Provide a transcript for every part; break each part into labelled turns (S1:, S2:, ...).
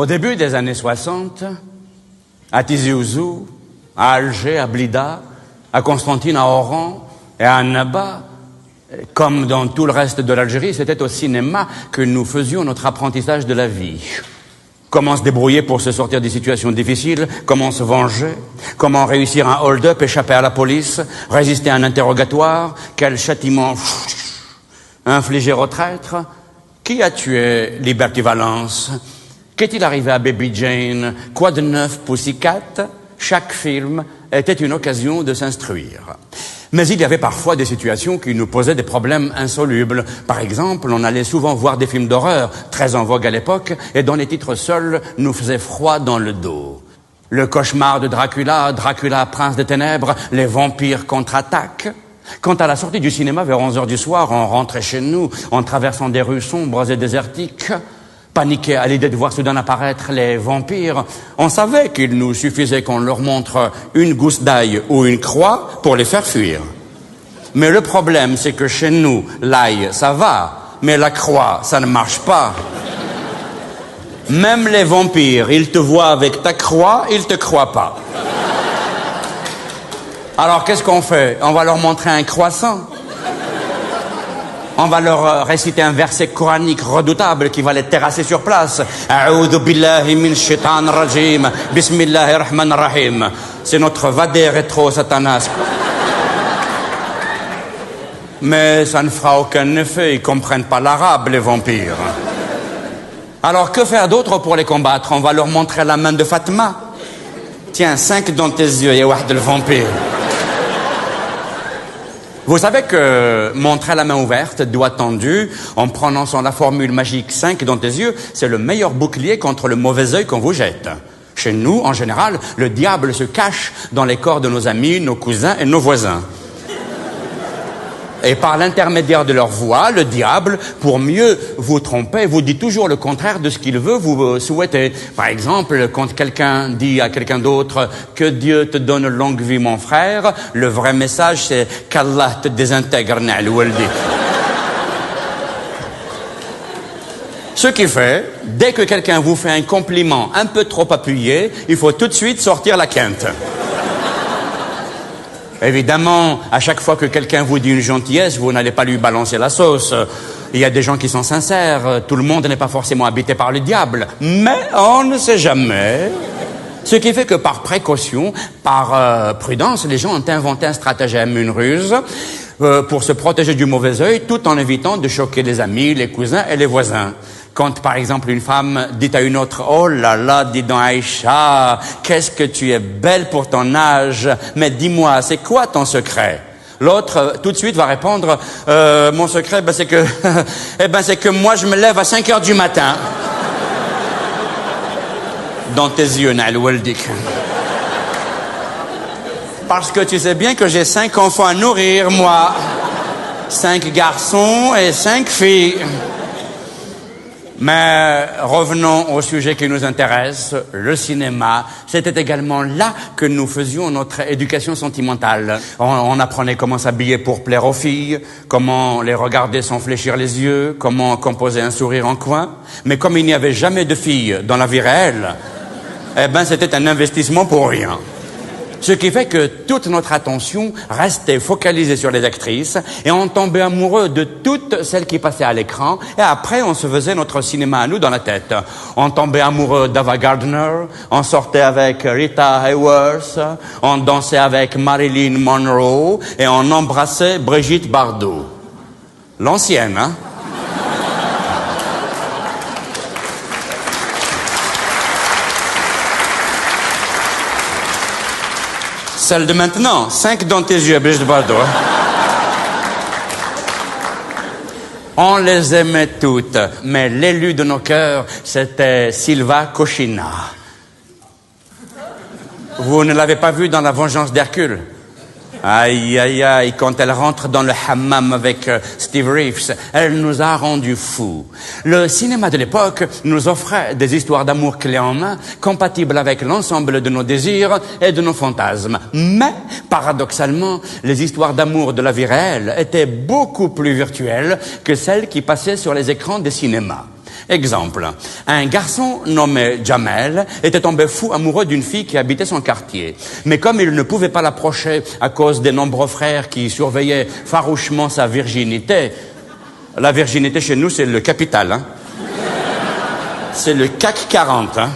S1: Au début des années 60, à Tizi Ouzou, à Alger, à Blida, à Constantine, à Oran et à Annaba, comme dans tout le reste de l'Algérie, c'était au cinéma que nous faisions notre apprentissage de la vie. Comment se débrouiller pour se sortir des situations difficiles, comment se venger, comment réussir un hold-up, échapper à la police, résister à un interrogatoire, quel châtiment infliger au traître. Qui a tué Liberty Valance? Qu'est-il arrivé à Baby Jane? Quoi de neuf, Pussycat? Chaque film était une occasion de s'instruire. Mais il y avait parfois des situations qui nous posaient des problèmes insolubles. Par exemple, on allait souvent voir des films d'horreur, très en vogue à l'époque, et dont les titres seuls nous faisaient froid dans le dos. Le cauchemar de Dracula, Dracula, prince des ténèbres, les vampires contre-attaquent. Quand à la sortie du cinéma vers 11h du soir, on rentrait chez nous en traversant des rues sombres et désertiques, paniqués à l'idée de voir soudain apparaître les vampires, on savait qu'il nous suffisait qu'on leur montre une gousse d'ail ou une croix pour les faire fuir. Mais le problème, c'est que chez nous, l'ail, ça va, mais la croix, ça ne marche pas. Même les vampires, ils te voient avec ta croix, ils te croient pas. Alors qu'est-ce qu'on fait? On va leur montrer un croissant. On va leur réciter un verset coranique redoutable qui va les terrasser sur place. A'oudhu billahi min shaitan rajim. Bismillahir rahmanir rahim. C'est notre vadé rétro satanas. Mais ça ne fera aucun effet. Ils comprennent pas l'arabe, les vampires. Alors que faire d'autre pour les combattre? On va leur montrer la main de Fatma. Tiens, 5 dans tes yeux, ya wahd le vampire. Vous savez que montrer la main ouverte, doigt tendu, en prononçant la formule magique 5 dans tes yeux, c'est le meilleur bouclier contre le mauvais œil qu'on vous jette. Chez nous, en général, le diable se cache dans les corps de nos amis, nos cousins et nos voisins. Et par l'intermédiaire de leur voix, le diable, pour mieux vous tromper, vous dit toujours le contraire de ce qu'il veut vous souhaiter. Par exemple, quand quelqu'un dit à quelqu'un d'autre « Que Dieu te donne longue vie, mon frère », le vrai message, c'est « Qu'Allah te désintègre, na'al waldi ». Ce qui fait, dès que quelqu'un vous fait un compliment un peu trop appuyé, il faut tout de suite sortir la quinte. Évidemment, à chaque fois que quelqu'un vous dit une gentillesse, vous n'allez pas lui balancer la sauce. Il y a des gens qui sont sincères. Tout le monde n'est pas forcément habité par le diable. Mais on ne sait jamais. Ce qui fait que par précaution, par prudence, les gens ont inventé un stratagème, une ruse, pour se protéger du mauvais œil, tout en évitant de choquer les amis, les cousins et les voisins. Quand, par exemple, une femme dit à une autre « Oh là là, dis donc Aïcha, qu'est-ce que tu es belle pour ton âge, mais dis-moi, c'est quoi ton secret ?» L'autre, tout de suite, va répondre « Mon secret, c'est que c'est que moi, je me lève à 5 heures du matin. » Dans tes yeux, Na'al Waldik. Parce que tu sais bien que j'ai 5 enfants à nourrir, moi. 5 garçons et 5 filles. Mais revenons au sujet qui nous intéresse, le cinéma. C'était également là que nous faisions notre éducation sentimentale. On apprenait comment s'habiller pour plaire aux filles, comment les regarder sans fléchir les yeux, comment composer un sourire en coin. Mais comme il n'y avait jamais de filles dans la vie réelle, c'était un investissement pour rien. Ce qui fait que toute notre attention restait focalisée sur les actrices et on tombait amoureux de toutes celles qui passaient à l'écran et après on se faisait notre cinéma à nous dans la tête. On tombait amoureux d'Ava Gardner, on sortait avec Rita Hayworth, on dansait avec Marilyn Monroe et on embrassait Brigitte Bardot. L'ancienne, hein? Celle de maintenant, 5 dans tes yeux, Brigitte Bardot. On les aimait toutes, mais l'élu de nos cœurs, c'était Silva Cochina. Vous ne l'avez pas vue dans La Vengeance d'Hercule? Aïe, aïe, aïe, quand elle rentre dans le hammam avec Steve Reeves, elle nous a rendus fous. Le cinéma de l'époque nous offrait des histoires d'amour clés en main, compatibles avec l'ensemble de nos désirs et de nos fantasmes. Mais, paradoxalement, les histoires d'amour de la vie réelle étaient beaucoup plus virtuelles que celles qui passaient sur les écrans des cinémas. Exemple, un garçon nommé Jamel était tombé fou amoureux d'une fille qui habitait son quartier. Mais comme il ne pouvait pas l'approcher à cause des nombreux frères qui surveillaient farouchement sa virginité, la virginité chez nous c'est le capital, hein. C'est le CAC 40, hein.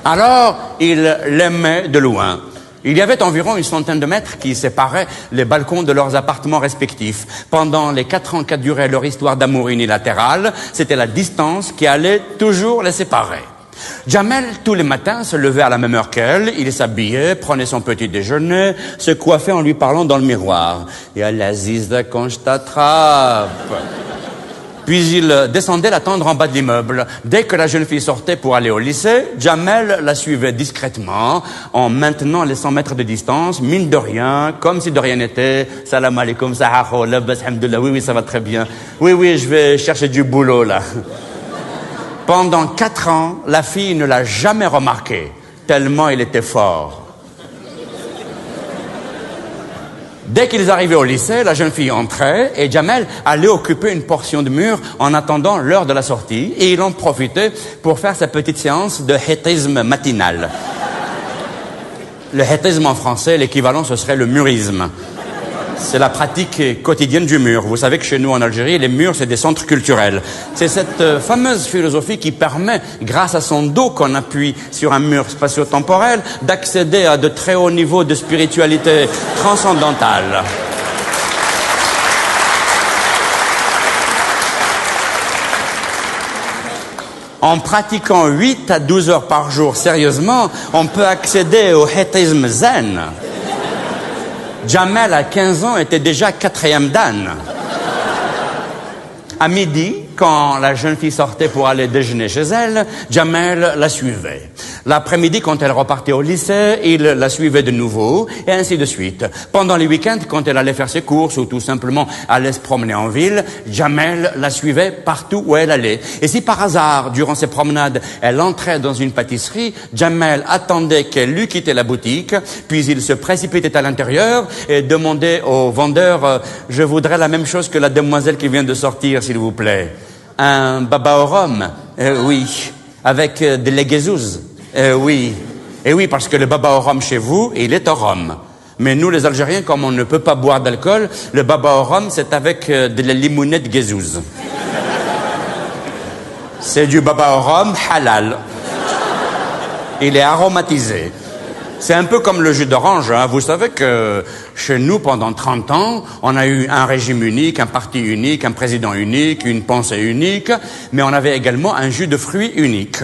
S1: Alors, il l'aimait de loin. Il y avait environ une centaine de mètres qui séparaient les balcons de leurs appartements respectifs. Pendant les 4 ans qu'a duré leur histoire d'amour unilatéral, c'était la distance qui allait toujours les séparer. Jamel, tous les matins, se levait à la même heure qu'elle, il s'habillait, prenait son petit déjeuner, se coiffait en lui parlant dans le miroir. « Y'a Ziza quand je t'attrape !» Puis il descendait l'attendre en bas de l'immeuble. Dès que la jeune fille sortait pour aller au lycée, Jamel la suivait discrètement, en maintenant les 100 mètres de distance, mine de rien, comme si de rien n'était. Salam alaikum, sahaho, labas, hamdullah. Oui, ça va très bien. Oui, je vais chercher du boulot, là. Pendant 4 ans, la fille ne l'a jamais remarqué, tellement il était fort. Dès qu'ils arrivaient au lycée, la jeune fille entrait et Jamel allait occuper une portion de mur en attendant l'heure de la sortie et il en profitait pour faire sa petite séance de hétisme matinal. Le hétisme en français, l'équivalent ce serait le murisme. C'est la pratique quotidienne du mur. Vous savez que chez nous en Algérie, les murs, c'est des centres culturels. C'est cette fameuse philosophie qui permet, grâce à son dos qu'on appuie sur un mur spatio-temporel, d'accéder à de très hauts niveaux de spiritualité transcendantale. En pratiquant 8 à 12 heures par jour sérieusement, on peut accéder au hétisme zen. Jamel, à 15 ans, était déjà 4e dan. À midi, quand la jeune fille sortait pour aller déjeuner chez elle, Jamel la suivait. L'après-midi, quand elle repartait au lycée, il la suivait de nouveau, et ainsi de suite. Pendant les week-ends, quand elle allait faire ses courses ou tout simplement allait se promener en ville, Jamel la suivait partout où elle allait. Et si par hasard, durant ses promenades, elle entrait dans une pâtisserie, Jamel attendait qu'elle eût quitté la boutique, puis il se précipitait à l'intérieur et demandait au vendeur « Je voudrais la même chose que la demoiselle qui vient de sortir, s'il vous plaît. » Un baba au rhum? Oui. Avec des leguezouz? Oui. Et oui, parce que le baba au rhum chez vous, il est au rhum. Mais nous, les Algériens, comme on ne peut pas boire d'alcool, le baba au rhum, c'est avec de la limonette guezouz. C'est du baba au rhum halal. Il est aromatisé. C'est un peu comme le jus d'orange, hein. Vous savez que chez nous, pendant 30 ans, on a eu un régime unique, un parti unique, un président unique, une pensée unique, mais on avait également un jus de fruits unique.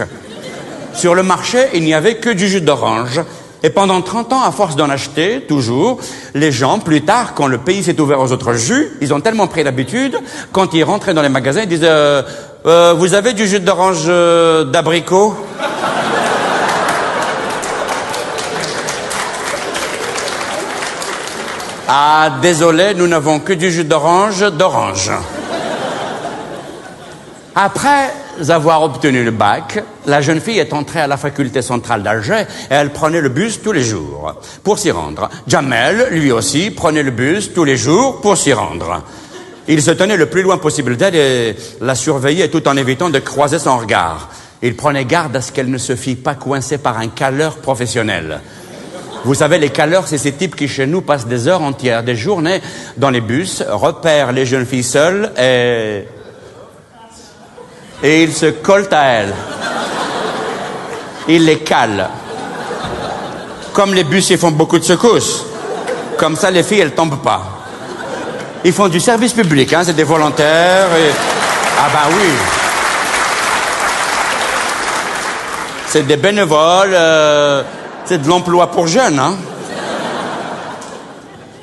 S1: Sur le marché, il n'y avait que du jus d'orange. Et pendant 30 ans, à force d'en acheter, toujours, les gens, plus tard, quand le pays s'est ouvert aux autres jus, ils ont tellement pris l'habitude, quand ils rentraient dans les magasins, ils disaient vous avez du jus d'orange d'abricot ?» Ah, désolé, nous n'avons que du jus d'orange. Après avoir obtenu le bac, la jeune fille est entrée à la faculté centrale d'Alger et elle prenait le bus tous les jours pour s'y rendre. Jamel, lui aussi, prenait le bus tous les jours pour s'y rendre. Il se tenait le plus loin possible d'elle et la surveillait tout en évitant de croiser son regard. Il prenait garde à ce qu'elle ne se fît pas coincer par un caleur professionnel. Vous savez, les caleurs, c'est ces types qui, chez nous, passent des heures entières, des journées dans les bus, repèrent les jeunes filles seules et ils se collent à elles. Ils les calent. Comme les bus, ils font beaucoup de secousses. Comme ça, les filles, elles tombent pas. Ils font du service public, hein, c'est des volontaires. Et... Ah ben oui. C'est des bénévoles... C'est de l'emploi pour jeunes, hein.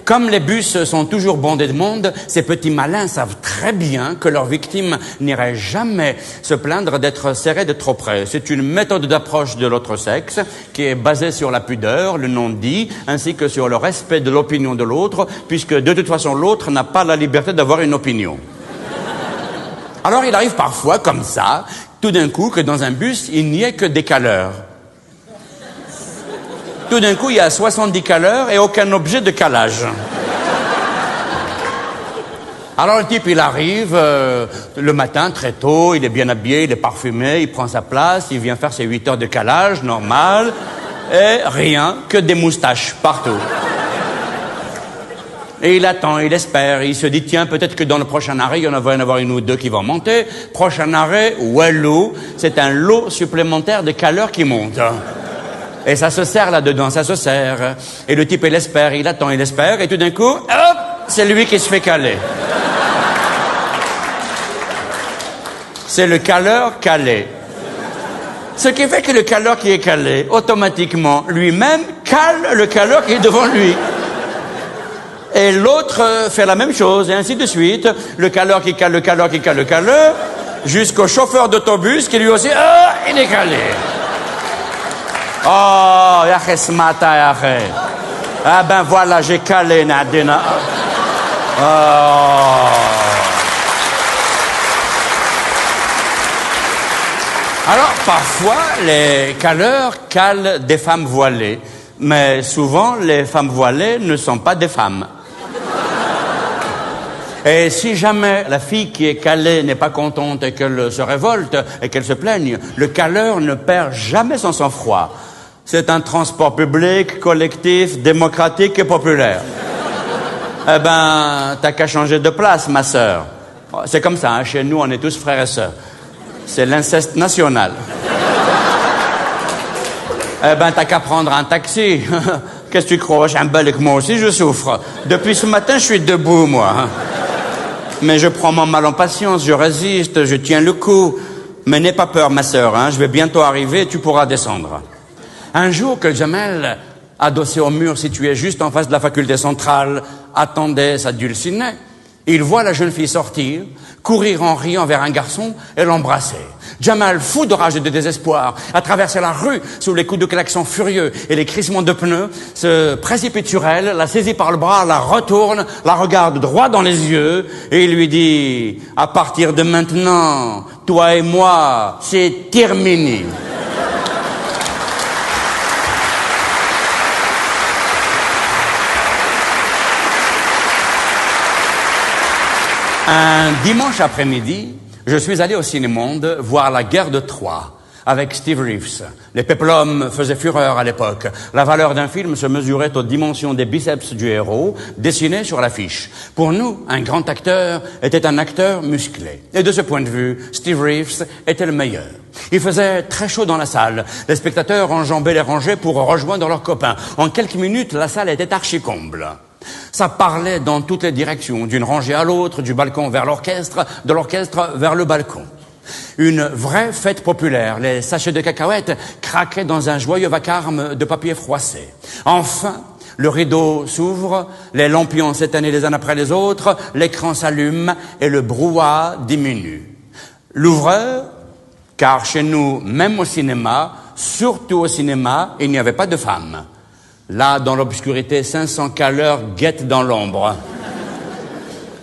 S1: Comme les bus sont toujours bondés de monde, ces petits malins savent très bien que leurs victimes n'iraient jamais se plaindre d'être serrées de trop près. C'est une méthode d'approche de l'autre sexe qui est basée sur la pudeur, le non-dit, ainsi que sur le respect de l'opinion de l'autre, puisque de toute façon l'autre n'a pas la liberté d'avoir une opinion. Alors il arrive parfois, comme ça, tout d'un coup, que dans un bus, il n'y ait que des caleurs. Tout d'un coup, il y a 70 caleurs et aucun objet de calage. Alors le type, il arrive le matin très tôt, il est bien habillé, il est parfumé, il prend sa place, il vient faire ses 8 heures de calage, normal, et rien que des moustaches partout. Et il attend, il espère, il se dit, tiens, peut-être que dans le prochain arrêt, il y en va y en avoir une ou deux qui vont monter. Prochain arrêt, Walou, c'est un lot supplémentaire de caleurs qui monte. Et ça se serre là-dedans, ça se serre. Et le type, il espère, il attend, il espère, et tout d'un coup, hop, c'est lui qui se fait caler. C'est le caleur calé. Ce qui fait que le caleur qui est calé, automatiquement, lui-même, cale le caleur qui est devant lui. Et l'autre fait la même chose, et ainsi de suite. Le caleur qui cale, le caleur qui cale, le caleur, jusqu'au chauffeur d'autobus qui lui aussi, il est calé. Oh, ya smata, ya. Ah ben voilà, j'ai calé, Nadina. Oh. Alors, parfois, les caleurs calent des femmes voilées. Mais souvent, les femmes voilées ne sont pas des femmes. Et si jamais la fille qui est calée n'est pas contente et qu'elle se révolte et qu'elle se plaigne, le caleur ne perd jamais son sang-froid. C'est un transport public, collectif, démocratique et populaire. Eh ben, t'as qu'à changer de place, ma sœur. C'est comme ça, hein, chez nous, on est tous frères et sœurs. C'est l'inceste national. Eh ben, t'as qu'à prendre un taxi. Qu'est-ce que tu crois? J'ai un bel que moi aussi, je souffre. Depuis ce matin, je suis debout, moi. Mais je prends mon mal en patience, je résiste, je tiens le coup. Mais n'aie pas peur, ma sœur, hein, je vais bientôt arriver et tu pourras descendre. Un jour que Jamel, adossé au mur situé juste en face de la faculté centrale, attendait sa dulcinée, il voit la jeune fille sortir, courir en riant vers un garçon et l'embrasser. Jamal, fou de rage et de désespoir, a traversé la rue sous les coups de klaxon furieux et les crissements de pneus, se précipite sur elle, la saisit par le bras, la retourne, la regarde droit dans les yeux et il lui dit « À partir de maintenant, toi et moi, c'est terminé. » Un dimanche après-midi, je suis allé au Cinémonde voir La Guerre de Troie avec Steve Reeves. Les péplums faisaient fureur à l'époque. La valeur d'un film se mesurait aux dimensions des biceps du héros, dessinés sur l'affiche. Pour nous, un grand acteur était un acteur musclé. Et de ce point de vue, Steve Reeves était le meilleur. Il faisait très chaud dans la salle. Les spectateurs enjambaient les rangées pour rejoindre leurs copains. En quelques minutes, la salle était archi-comble. Ça parlait dans toutes les directions, d'une rangée à l'autre, du balcon vers l'orchestre, de l'orchestre vers le balcon. Une vraie fête populaire. Les sachets de cacahuètes craquaient dans un joyeux vacarme de papier froissé. Enfin, le rideau s'ouvre, les lampions s'éteignent les uns après les autres, l'écran s'allume et le brouhaha diminue. L'ouvreur, car chez nous, même au cinéma, surtout au cinéma, il n'y avait pas de femmes. Là, dans l'obscurité, 500 caleurs guettent dans l'ombre.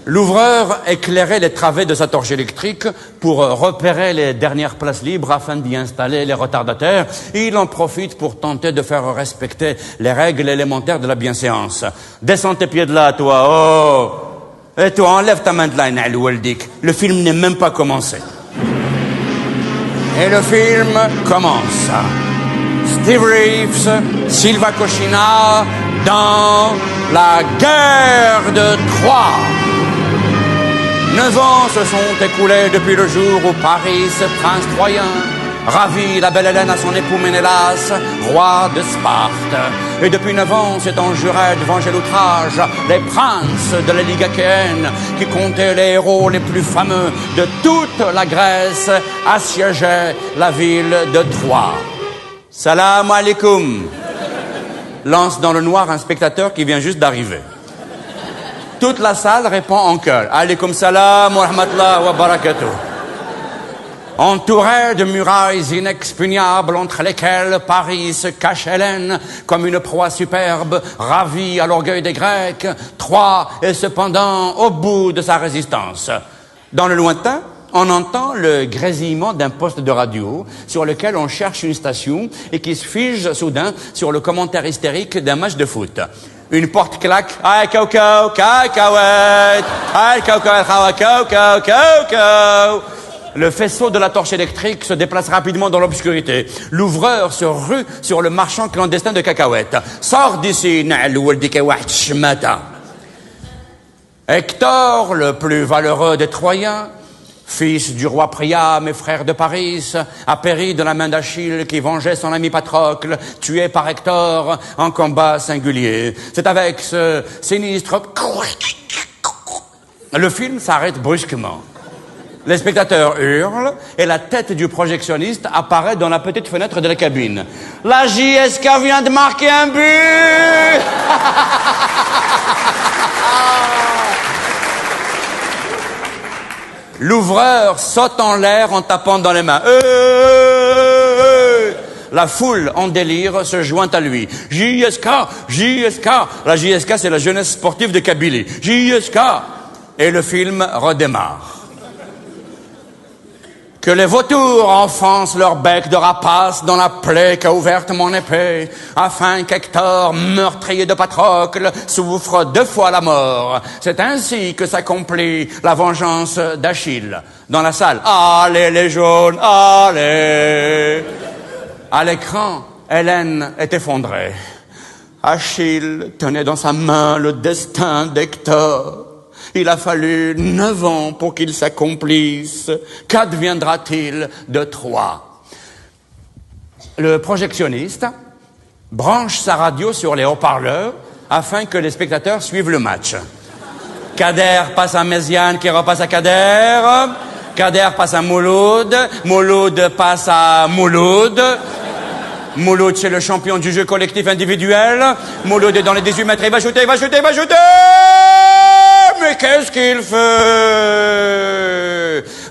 S1: L'ouvreur éclairait les travées de sa torche électrique pour repérer les dernières places libres afin d'y installer les retardataires. Et il en profite pour tenter de faire respecter les règles élémentaires de la bienséance. Descends tes pieds de là, toi. Oh! Et toi, enlève ta main de là, Nal Waldik. Le film n'est même pas commencé. Et le film commence. Steve Reeves, Silva Cochina, dans La Guerre de Troie. 9 ans se sont écoulés depuis le jour où Paris, prince troyen, ravit la belle Hélène à son époux Ménélas, roi de Sparte. Et depuis 9 ans, c'est en juré de venger l'outrage les princes de la Ligue achéenne, qui comptaient les héros les plus fameux de toute la Grèce, assiégeaient la ville de Troie. Salam alaikum, lance dans le noir un spectateur qui vient juste d'arriver. Toute la salle répond en chœur. Alaikum salam wa rahmatullah wa barakatuh. Entouré de murailles inexpugnables entre lesquelles Paris se cache Hélène comme une proie superbe, ravie à l'orgueil des Grecs, Troie est cependant au bout de sa résistance. Dans le lointain, on entend le grésillement d'un poste de radio sur lequel on cherche une station et qui se fige soudain sur le commentaire hystérique d'un match de foot. Une porte claque. Aïe, coco, cacahuète. Aïe, cacahuète, coco, coco. Le faisceau de la torche électrique se déplace rapidement dans l'obscurité. L'ouvreur se rue sur le marchand clandestin de cacahuètes. Sors d'ici, Hector, le plus valeureux des Troyens, fils du roi Priam et frère de Paris, a péri de la main d'Achille qui vengeait son ami Patrocle, tué par Hector en combat singulier. C'est avec ce sinistre... Le film s'arrête brusquement. Les spectateurs hurlent et la tête du projectionniste apparaît dans la petite fenêtre de la cabine. La JSK vient de marquer un but. L'ouvreur saute en l'air en tapant dans les mains. La foule en délire se joint à lui. JSK, JSK. La JSK, c'est la jeunesse sportive de Kabylie. JSK. Et le film redémarre. Que les vautours enfoncent leur bec de rapace dans la plaie qu'a ouverte mon épée, afin qu'Hector, meurtrier de Patrocle, souffre 2 fois la mort. C'est ainsi que s'accomplit la vengeance d'Achille. Dans la salle, allez les jaunes, allez. À l'écran, Hélène est effondrée. Achille tenait dans sa main le destin d'Hector. Il a fallu 9 ans pour qu'il s'accomplisse. Qu'adviendra-t-il de Troie? Le projectionniste branche sa radio sur les haut-parleurs afin que les spectateurs suivent le match. Kader passe à Méziane qui repasse à Kader. Kader passe à Mouloud. Mouloud passe à Mouloud. Mouloud, c'est le champion du jeu collectif individuel. Mouloud est dans les 18 mètres. Il va shooter, il va shooter, il va shooter! Mais qu'est-ce qu'il fait?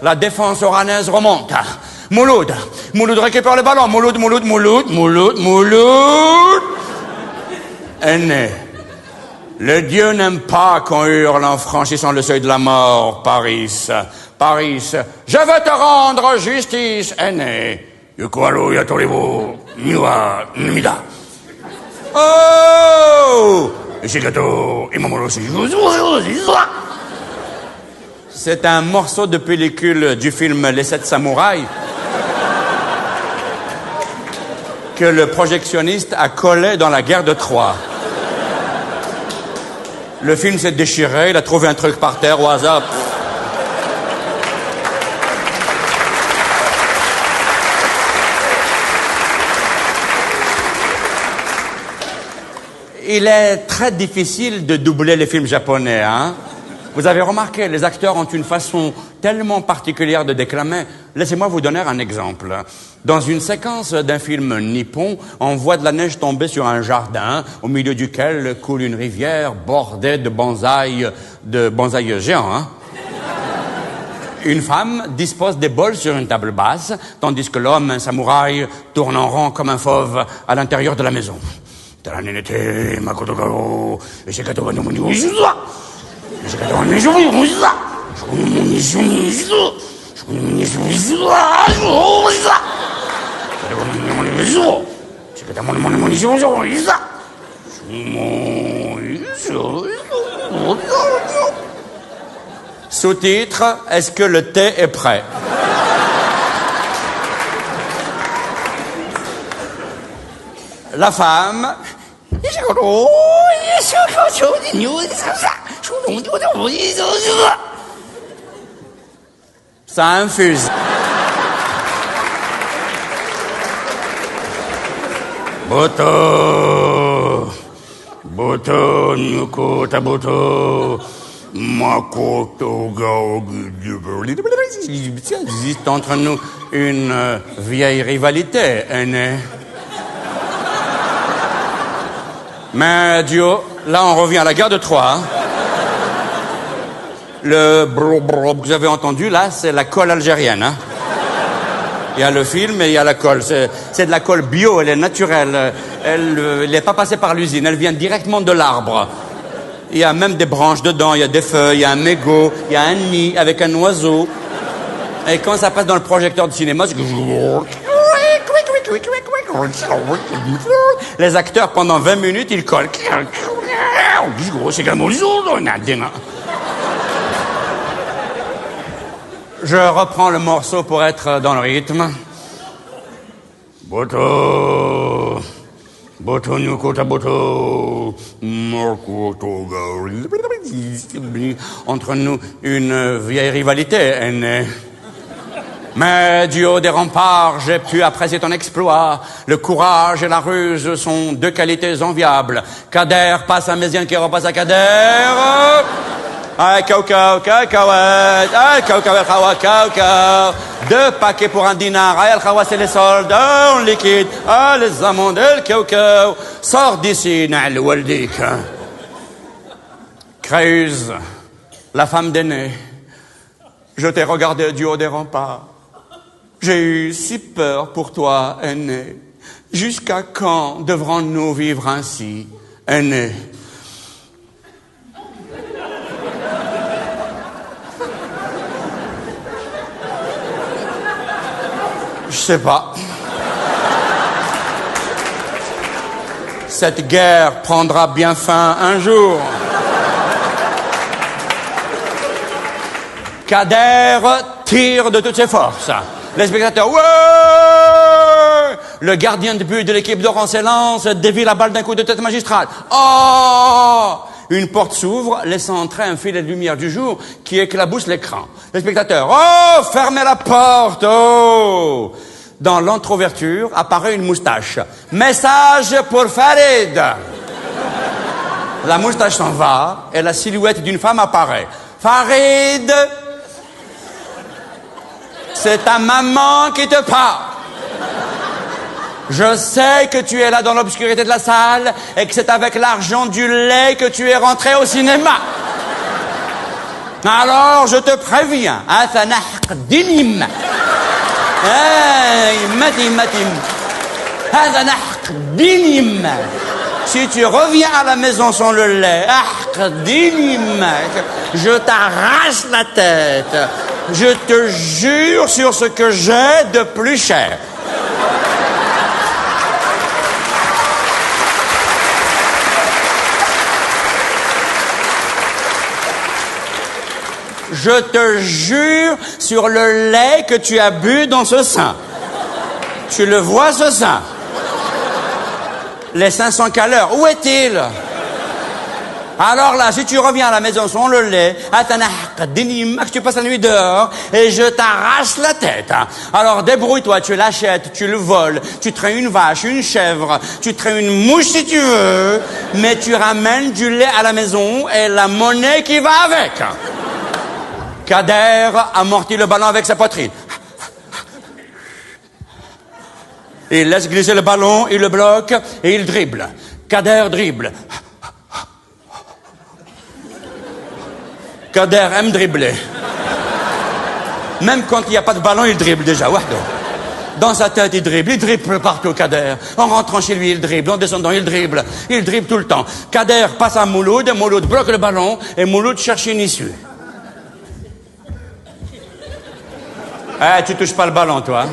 S1: La défense oranaise remonte. Mouloud récupère le ballon. Mouloud. Aîné. Le Dieu n'aime pas qu'on hurle en franchissant le seuil de la mort, Paris, je veux te rendre justice, aîné. Oh! C'est un morceau de pellicule du film Les 7 samouraïs que le projectionniste a collé dans la guerre de Troie. Le film s'est déchiré, il a trouvé un truc par terre au hasard. Il est très difficile de doubler les films japonais, hein? Vous avez remarqué, les acteurs ont une façon tellement particulière de déclamer. Laissez-moi vous donner un exemple. Dans une séquence d'un film nippon, on voit de la neige tomber sur un jardin au milieu duquel coule une rivière bordée de bonsaïs géants, hein? Une femme dispose des bols sur une table basse, tandis que l'homme, un samouraï, tourne en rond comme un fauve à l'intérieur de la maison. Sous-titre, est-ce que le thé est prêt? La femme... Ça infuse. Boto, Nuko, Taboto, Makoto, Il existe entre nous une vieille rivalité, aîné. Mais Dieu, là on revient à la guerre de Troie. Le brrr que vous avez entendu, là, c'est la colle algérienne. Hein. Il y a le film et il y a la colle. C'est de la colle bio, elle est naturelle. Elle n'est pas passée par l'usine, elle vient directement de l'arbre. Il y a même des branches dedans, il y a des feuilles, il y a un mégot, il y a un nid avec un oiseau. Et quand ça passe dans le projecteur de cinéma, c'est... Les acteurs, pendant 20 minutes, ils collent. Je reprends le morceau pour être dans le rythme. Boto, boto nyukota boto, entre nous, une vieille rivalité est née. Mais du haut des remparts, j'ai pu apprécier ton exploit. Le courage et la ruse sont deux qualités enviables. Kader passe à Méziane qui repasse à Kader. Ah, cacahuète, ah, cacahuète, cacahuète. 2 paquets pour un dinar. Ah, el khawa, c'est les soldes en liquide. Ah, les amandes, el cacahuète. Sors d'ici, Na'al Waldik. Créuse, la femme d'aîné. Je t'ai regardé du haut des remparts. J'ai eu si peur pour toi, aîné. Jusqu'à quand devrons-nous vivre ainsi, aîné? Je sais pas. Cette guerre prendra bien fin un jour. Kader tire de toutes ses forces. Les spectateurs, ouais! Le gardien de but de l'équipe d'Oran s'élance, dévie la balle d'un coup de tête magistral. Oh! Une porte s'ouvre, laissant entrer un filet de lumière du jour qui éclabousse l'écran. Les spectateurs, oh! Fermez la porte, oh! Dans l'entrouverture apparaît une moustache. Message pour Farid. La moustache s'en va et la silhouette d'une femme apparaît. Farid! C'est ta maman qui te parle. Je sais que tu es là dans l'obscurité de la salle et que c'est avec l'argent du lait que tu es rentré au cinéma. Alors, je te préviens. Dinim. Dinim. Si tu reviens à la maison sans le lait, je t'arrache la tête. Je te jure sur ce que j'ai de plus cher. Je te jure sur le lait que tu as bu dans ce sein. Tu le vois, ce sein? Les 500 calories, où est-il? Alors là, si tu reviens à la maison sans le lait, tu passes la nuit dehors et je t'arrache la tête. Alors débrouille-toi, tu l'achètes, tu le voles, tu traites une vache, une chèvre, tu traites une mouche si tu veux, mais tu ramènes du lait à la maison et la monnaie qui va avec. Kader amortit le ballon avec sa poitrine. Il laisse glisser le ballon, il le bloque et il dribble. Kader dribble. Kader aime dribbler. Même quand il n'y a pas de ballon, il dribble déjà. Dans sa tête, il dribble partout, Kader. En rentrant chez lui, il dribble. En descendant, il dribble tout le temps. Kader passe à Mouloud, Mouloud bloque le ballon et Mouloud cherche une issue. Tu touches pas le ballon, toi.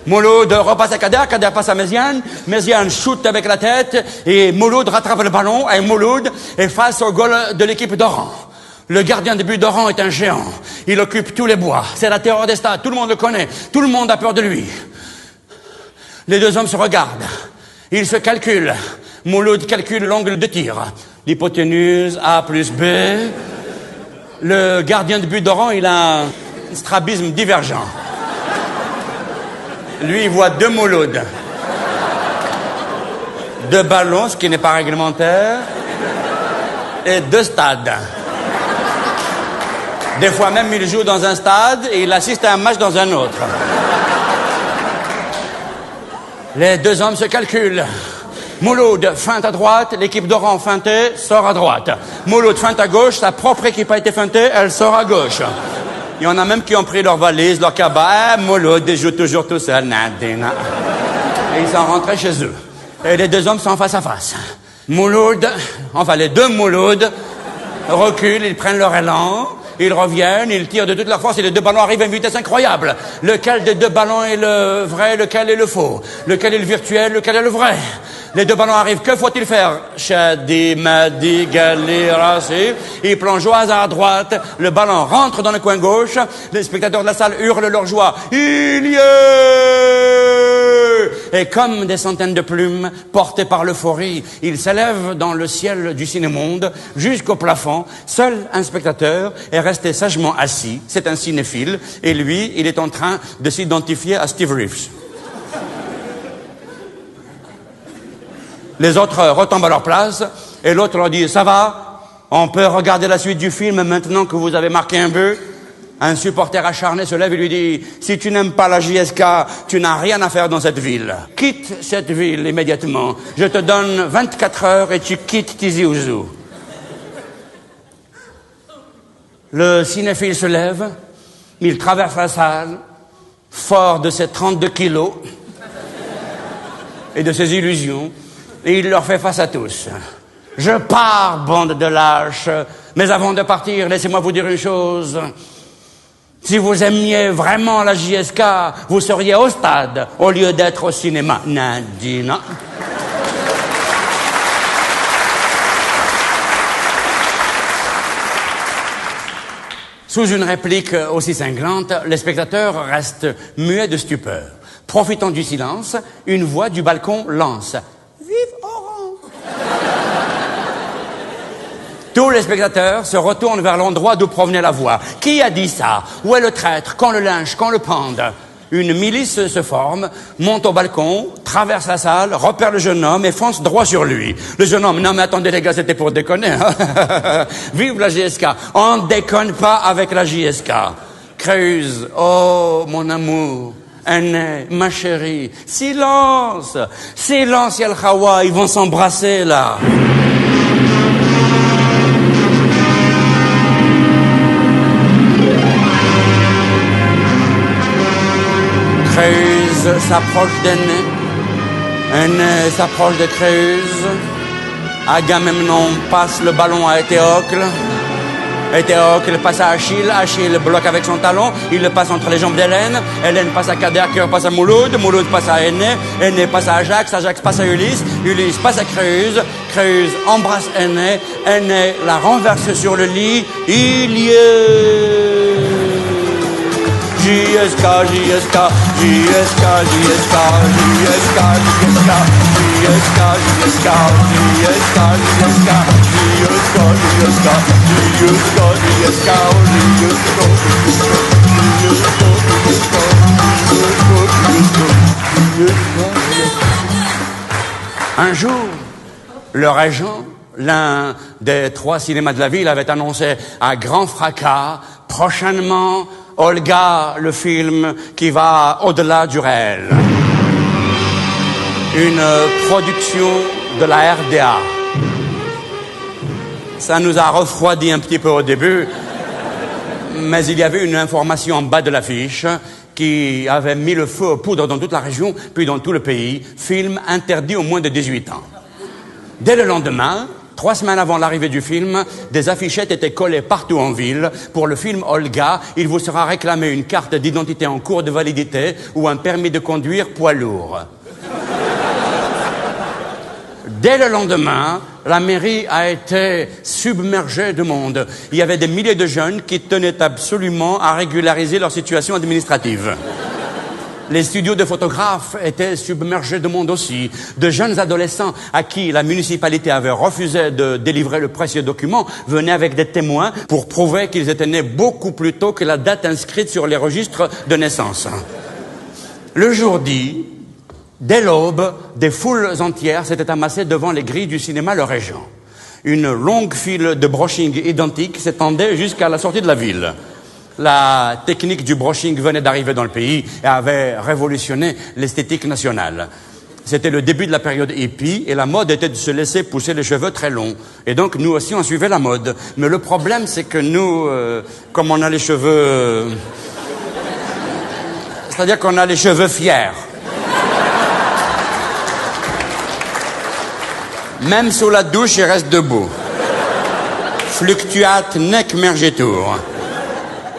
S1: Mouloud repasse à Kader, Kader passe à Méziane, Méziane shoot avec la tête et Mouloud rattrape le ballon et Mouloud est face au goal de l'équipe d'Oran. Le gardien de but d'Oran est un géant. Il occupe tous les bois. C'est la terreur des stades. Tout le monde le connaît. Tout le monde a peur de lui. Les deux hommes se regardent. Ils se calculent. Mouloud calcule l'angle de tir. L'hypoténuse A plus B. Le gardien de but d'Oran, il a un strabisme divergent. Lui, il voit 2 Mouloud. 2 ballons, ce qui n'est pas réglementaire. Et 2 stades. Des fois même, il joue dans un stade et il assiste à un match dans un autre. Les deux hommes se calculent. Mouloud feinte à droite, l'équipe d'Oran feintée sort à droite. Mouloud feinte à gauche, sa propre équipe a été feintée, elle sort à gauche. Il y en a même qui ont pris leur valise, leur cabas. Mouloud joue toujours tout seul. Et ils sont rentrés chez eux. Et les deux hommes sont face à face. Mouloud, enfin les 2 Mouloud, reculent, ils prennent leur élan, ils reviennent, ils tirent de toute leur force et les 2 ballons arrivent à une vitesse incroyable. Lequel des 2 ballons est le vrai, lequel est le faux? Lequel est le virtuel, lequel est le vrai? Les deux ballons arrivent. Que faut-il faire? Shadi, Madi, Gali, Rassi. Ils plongent au hasard à droite. Le ballon rentre dans le coin gauche. Les spectateurs de la salle hurlent leur joie. Il y est! Et comme des centaines de plumes portées par l'euphorie, ils s'élèvent dans le ciel du cinémonde jusqu'au plafond. Seul un spectateur est resté sagement assis. C'est un cinéphile. Et lui, il est en train de s'identifier à Steve Reeves. Les autres retombent à leur place et l'autre leur dit « Ça va? On peut regarder la suite du film maintenant que vous avez marqué un but ?» Un supporter acharné se lève et lui dit « Si tu n'aimes pas la JSK, tu n'as rien à faire dans cette ville. Quitte cette ville immédiatement. Je te donne 24 heures et tu quittes Tizi Ouzou. » Le cinéphile se lève, il traverse la salle, fort de ses 32 kilos et de ses illusions, et il leur fait face à tous. « Je pars, bande de lâches, mais avant de partir, laissez-moi vous dire une chose. Si vous aimiez vraiment la JSK, vous seriez au stade au lieu d'être au cinéma. » Nadine. Sous une réplique aussi cinglante, les spectateurs restent muets de stupeur. Profitant du silence, une voix du balcon lance « Vive Oran !» Tous les spectateurs se retournent vers l'endroit d'où provenait la voix. Qui a dit ça? Où est le traître? Qu'on le lynche? Qu'on le pende? Une milice se forme, monte au balcon, traverse la salle, repère le jeune homme et fonce droit sur lui. Le jeune homme, non mais attendez les gars, c'était pour déconner. Hein. Vive la JSK. On ne déconne pas avec la JSK. Creuse, oh mon amour, Anne, ma chérie, silence, silence Yal Khawa, ils vont s'embrasser là. Créuse s'approche d'Aîné, Aîné s'approche de Créuse, Agamemnon passe le ballon à Éthéocle, Éthéocle passe à Achille, Achille bloque avec son talon, il le passe entre les jambes d'Hélène, Hélène passe à Cadère, passe à Mouloud, Mouloud passe à Aîné, Aîné passe à Ajax, Ajax passe à Ulysse, Ulysse passe à Créuse, Créuse embrasse Aîné, Aîné la renverse sur le lit, il y est... JSK, JSK, JSK, JSK, JSK, JSK, JSK, JSK, JSK, Un jour, le régent, l'un des 3 cinémas de la ville, avait annoncé à grand fracas, prochainement, Olga, le film qui va au-delà du réel. Une production de la RDA. Ça nous a refroidi un petit peu au début, mais il y avait une information en bas de l'affiche qui avait mis le feu aux poudres dans toute la région, puis dans tout le pays. Film interdit aux moins de 18 ans. Dès le lendemain, 3 semaines avant l'arrivée du film, des affichettes étaient collées partout en ville. Pour le film Olga, il vous sera réclamé une carte d'identité en cours de validité ou un permis de conduire poids lourd. Dès le lendemain, la mairie a été submergée de monde. Il y avait des milliers de jeunes qui tenaient absolument à régulariser leur situation administrative. Les studios de photographes étaient submergés de monde aussi. De jeunes adolescents à qui la municipalité avait refusé de délivrer le précieux document venaient avec des témoins pour prouver qu'ils étaient nés beaucoup plus tôt que la date inscrite sur les registres de naissance. Le jour dit, dès l'aube, des foules entières s'étaient amassées devant les grilles du cinéma Le Régent. Une longue file de brushing identiques s'étendait jusqu'à la sortie de la ville. La technique du brushing venait d'arriver dans le pays et avait révolutionné l'esthétique nationale. C'était le début de la période hippie et la mode était de se laisser pousser les cheveux très longs. Et donc nous aussi on suivait la mode. Mais le problème c'est que nous, comme on a les cheveux... c'est-à-dire qu'on a les cheveux fiers. Même sous la douche, il reste debout. Fluctuate nec mergetur.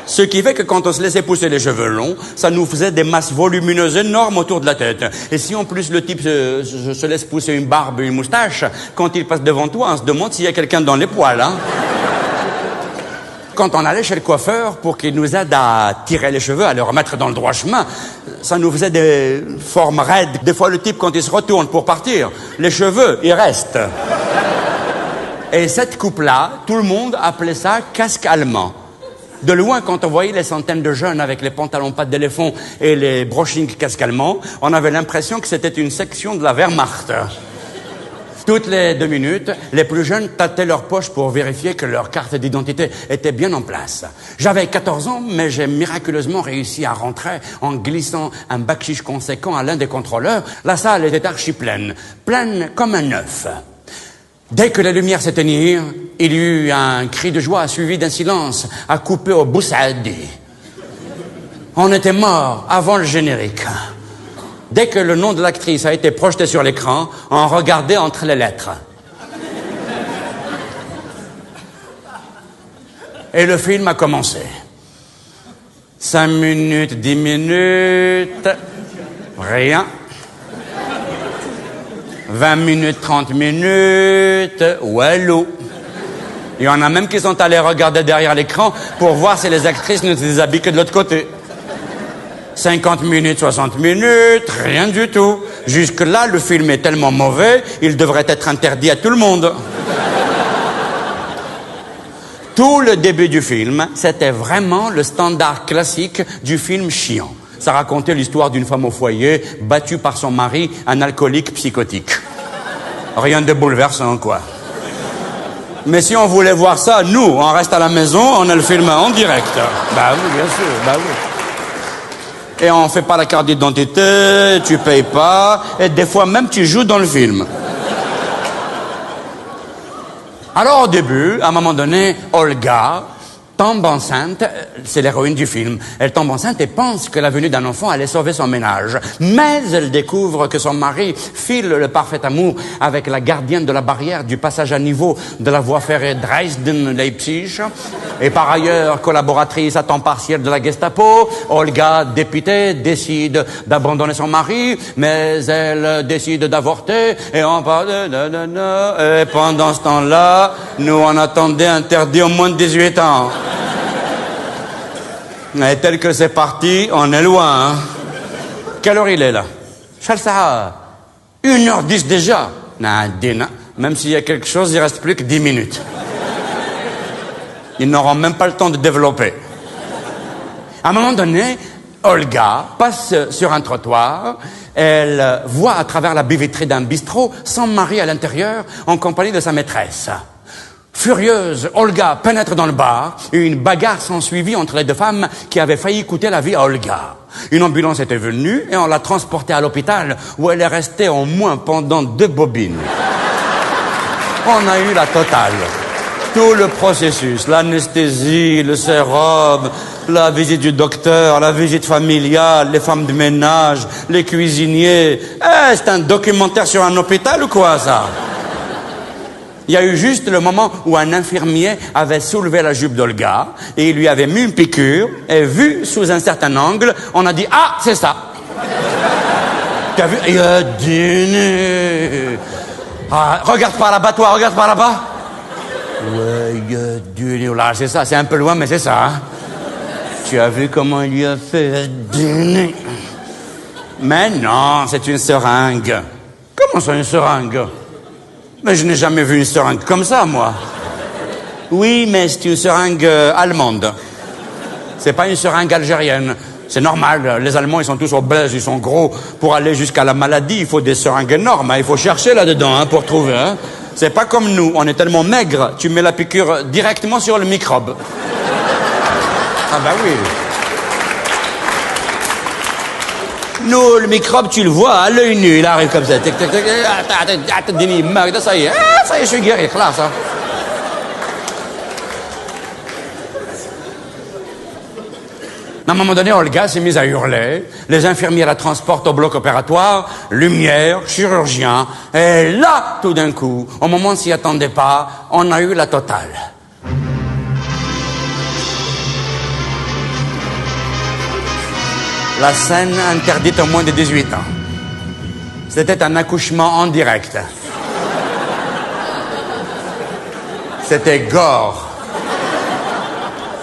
S1: Ce qui fait que quand on se laissait pousser les cheveux longs, ça nous faisait des masses volumineuses énormes autour de la tête. Et si en plus le type se laisse pousser une barbe et une moustache, quand il passe devant toi, on se demande s'il y a quelqu'un dans les poils, hein. Quand on allait chez le coiffeur pour qu'il nous aide à tirer les cheveux, à les remettre dans le droit chemin, ça nous faisait des formes raides. Des fois, le type, quand il se retourne pour partir, les cheveux, ils restent. Et cette coupe-là, tout le monde appelait ça casque allemand. De loin, quand on voyait les centaines de jeunes avec les pantalons pattes d'éléphant et les brushing casque allemand, on avait l'impression que c'était une section de la Wehrmacht. Toutes les 2 minutes, les plus jeunes tâtaient leur poche pour vérifier que leur carte d'identité était bien en place. J'avais 14 ans, mais j'ai miraculeusement réussi à rentrer en glissant un bakchich conséquent à l'un des contrôleurs. La salle était archi pleine, pleine comme un œuf. Dès que les lumières s'éteignirent, il y eut un cri de joie suivi d'un silence à couper au boussaadi. On était mort avant le générique. Dès que le nom de l'actrice a été projeté sur l'écran, on regardait entre les lettres. Et le film a commencé. 5 minutes, 10 minutes, rien. 20 minutes, 30 minutes, wallo. Il y en a même qui sont allés regarder derrière l'écran pour voir si les actrices ne se déshabillent que de l'autre côté. 50 minutes, 60 minutes, rien du tout. Jusque-là, le film est tellement mauvais, il devrait être interdit à tout le monde. Tout le début du film, c'était vraiment le standard classique du film chiant. Ça racontait l'histoire d'une femme au foyer, battue par son mari, un alcoolique psychotique. Rien de bouleversant, quoi. Mais si on voulait voir ça, nous, on reste à la maison, on a le film en direct. Bah oui, bien sûr, bah oui. Et on fait pas la carte d'identité, tu payes pas, et des fois même tu joues dans le film. Alors au début, à un moment donné, Olga tombe enceinte, c'est l'héroïne du film. Elle tombe enceinte et pense que la venue d'un enfant allait sauver son ménage. Mais elle découvre que son mari file le parfait amour avec la gardienne de la barrière du passage à niveau de la voie ferrée Dresden-Leipzig. Et par ailleurs, collaboratrice à temps partiel de la Gestapo, Olga, députée, décide d'abandonner son mari, mais elle décide d'avorter, et on parle et pendant ce temps-là, nous on attendait interdit au moins de 18 ans. Et tel que c'est parti, on est loin, hein. Quelle heure il est là? Chalsa, 1h10 déjà. Même s'il y a quelque chose, il reste plus que 10 minutes. Ils n'auront même pas le temps de développer. À un moment donné, Olga passe sur un trottoir, elle voit à travers la baie vitrée d'un bistrot son mari à l'intérieur en compagnie de sa maîtresse. Furieuse, Olga pénètre dans le bar et une bagarre s'ensuivit entre les deux femmes qui avaient failli coûter la vie à Olga. Une ambulance était venue et on l'a transportée à l'hôpital où elle est restée au moins pendant 2 bobines. On a eu la totale. Tout le processus, l'anesthésie, le sérum, la visite du docteur, la visite familiale, les femmes de ménage, les cuisiniers. C'est un documentaire sur un hôpital ou quoi, ça? Il y a eu juste le moment où un infirmier avait soulevé la jupe d'Olga et il lui avait mis une piqûre et vu sous un certain angle, on a dit « Ah, c'est ça !» T'as vu? Il a dîné. Ah, regarde par là-bas, toi, regarde par là-bas. Ouais, il a dîné. Là, c'est ça, c'est un peu loin, mais c'est ça. Hein? Tu as vu comment il lui a fait dîner? Mais non, c'est une seringue. Comment ça, une seringue? Mais je n'ai jamais vu une seringue comme ça, moi. Oui, mais c'est une seringue allemande. C'est pas une seringue algérienne. C'est normal, les Allemands, ils sont tous obèses, ils sont gros. Pour aller jusqu'à la maladie, il faut des seringues énormes. Hein. Il faut chercher là-dedans hein, pour trouver. Hein. C'est pas comme nous, on est tellement maigres, tu mets la piqûre directement sur le microbe. Ah bah oui. Nous, le microbe, tu le vois à l'œil nu, il arrive comme ça. Ça y est, je suis guéri, là, ça. À un moment donné, Olga s'est mise à hurler. Les infirmiers la transportent au bloc opératoire. Lumière, chirurgien. Et là, tout d'un coup, au moment où on s'y attendait pas, on a eu la totale. La scène interdite aux moins de 18 ans. C'était un accouchement en direct. C'était gore.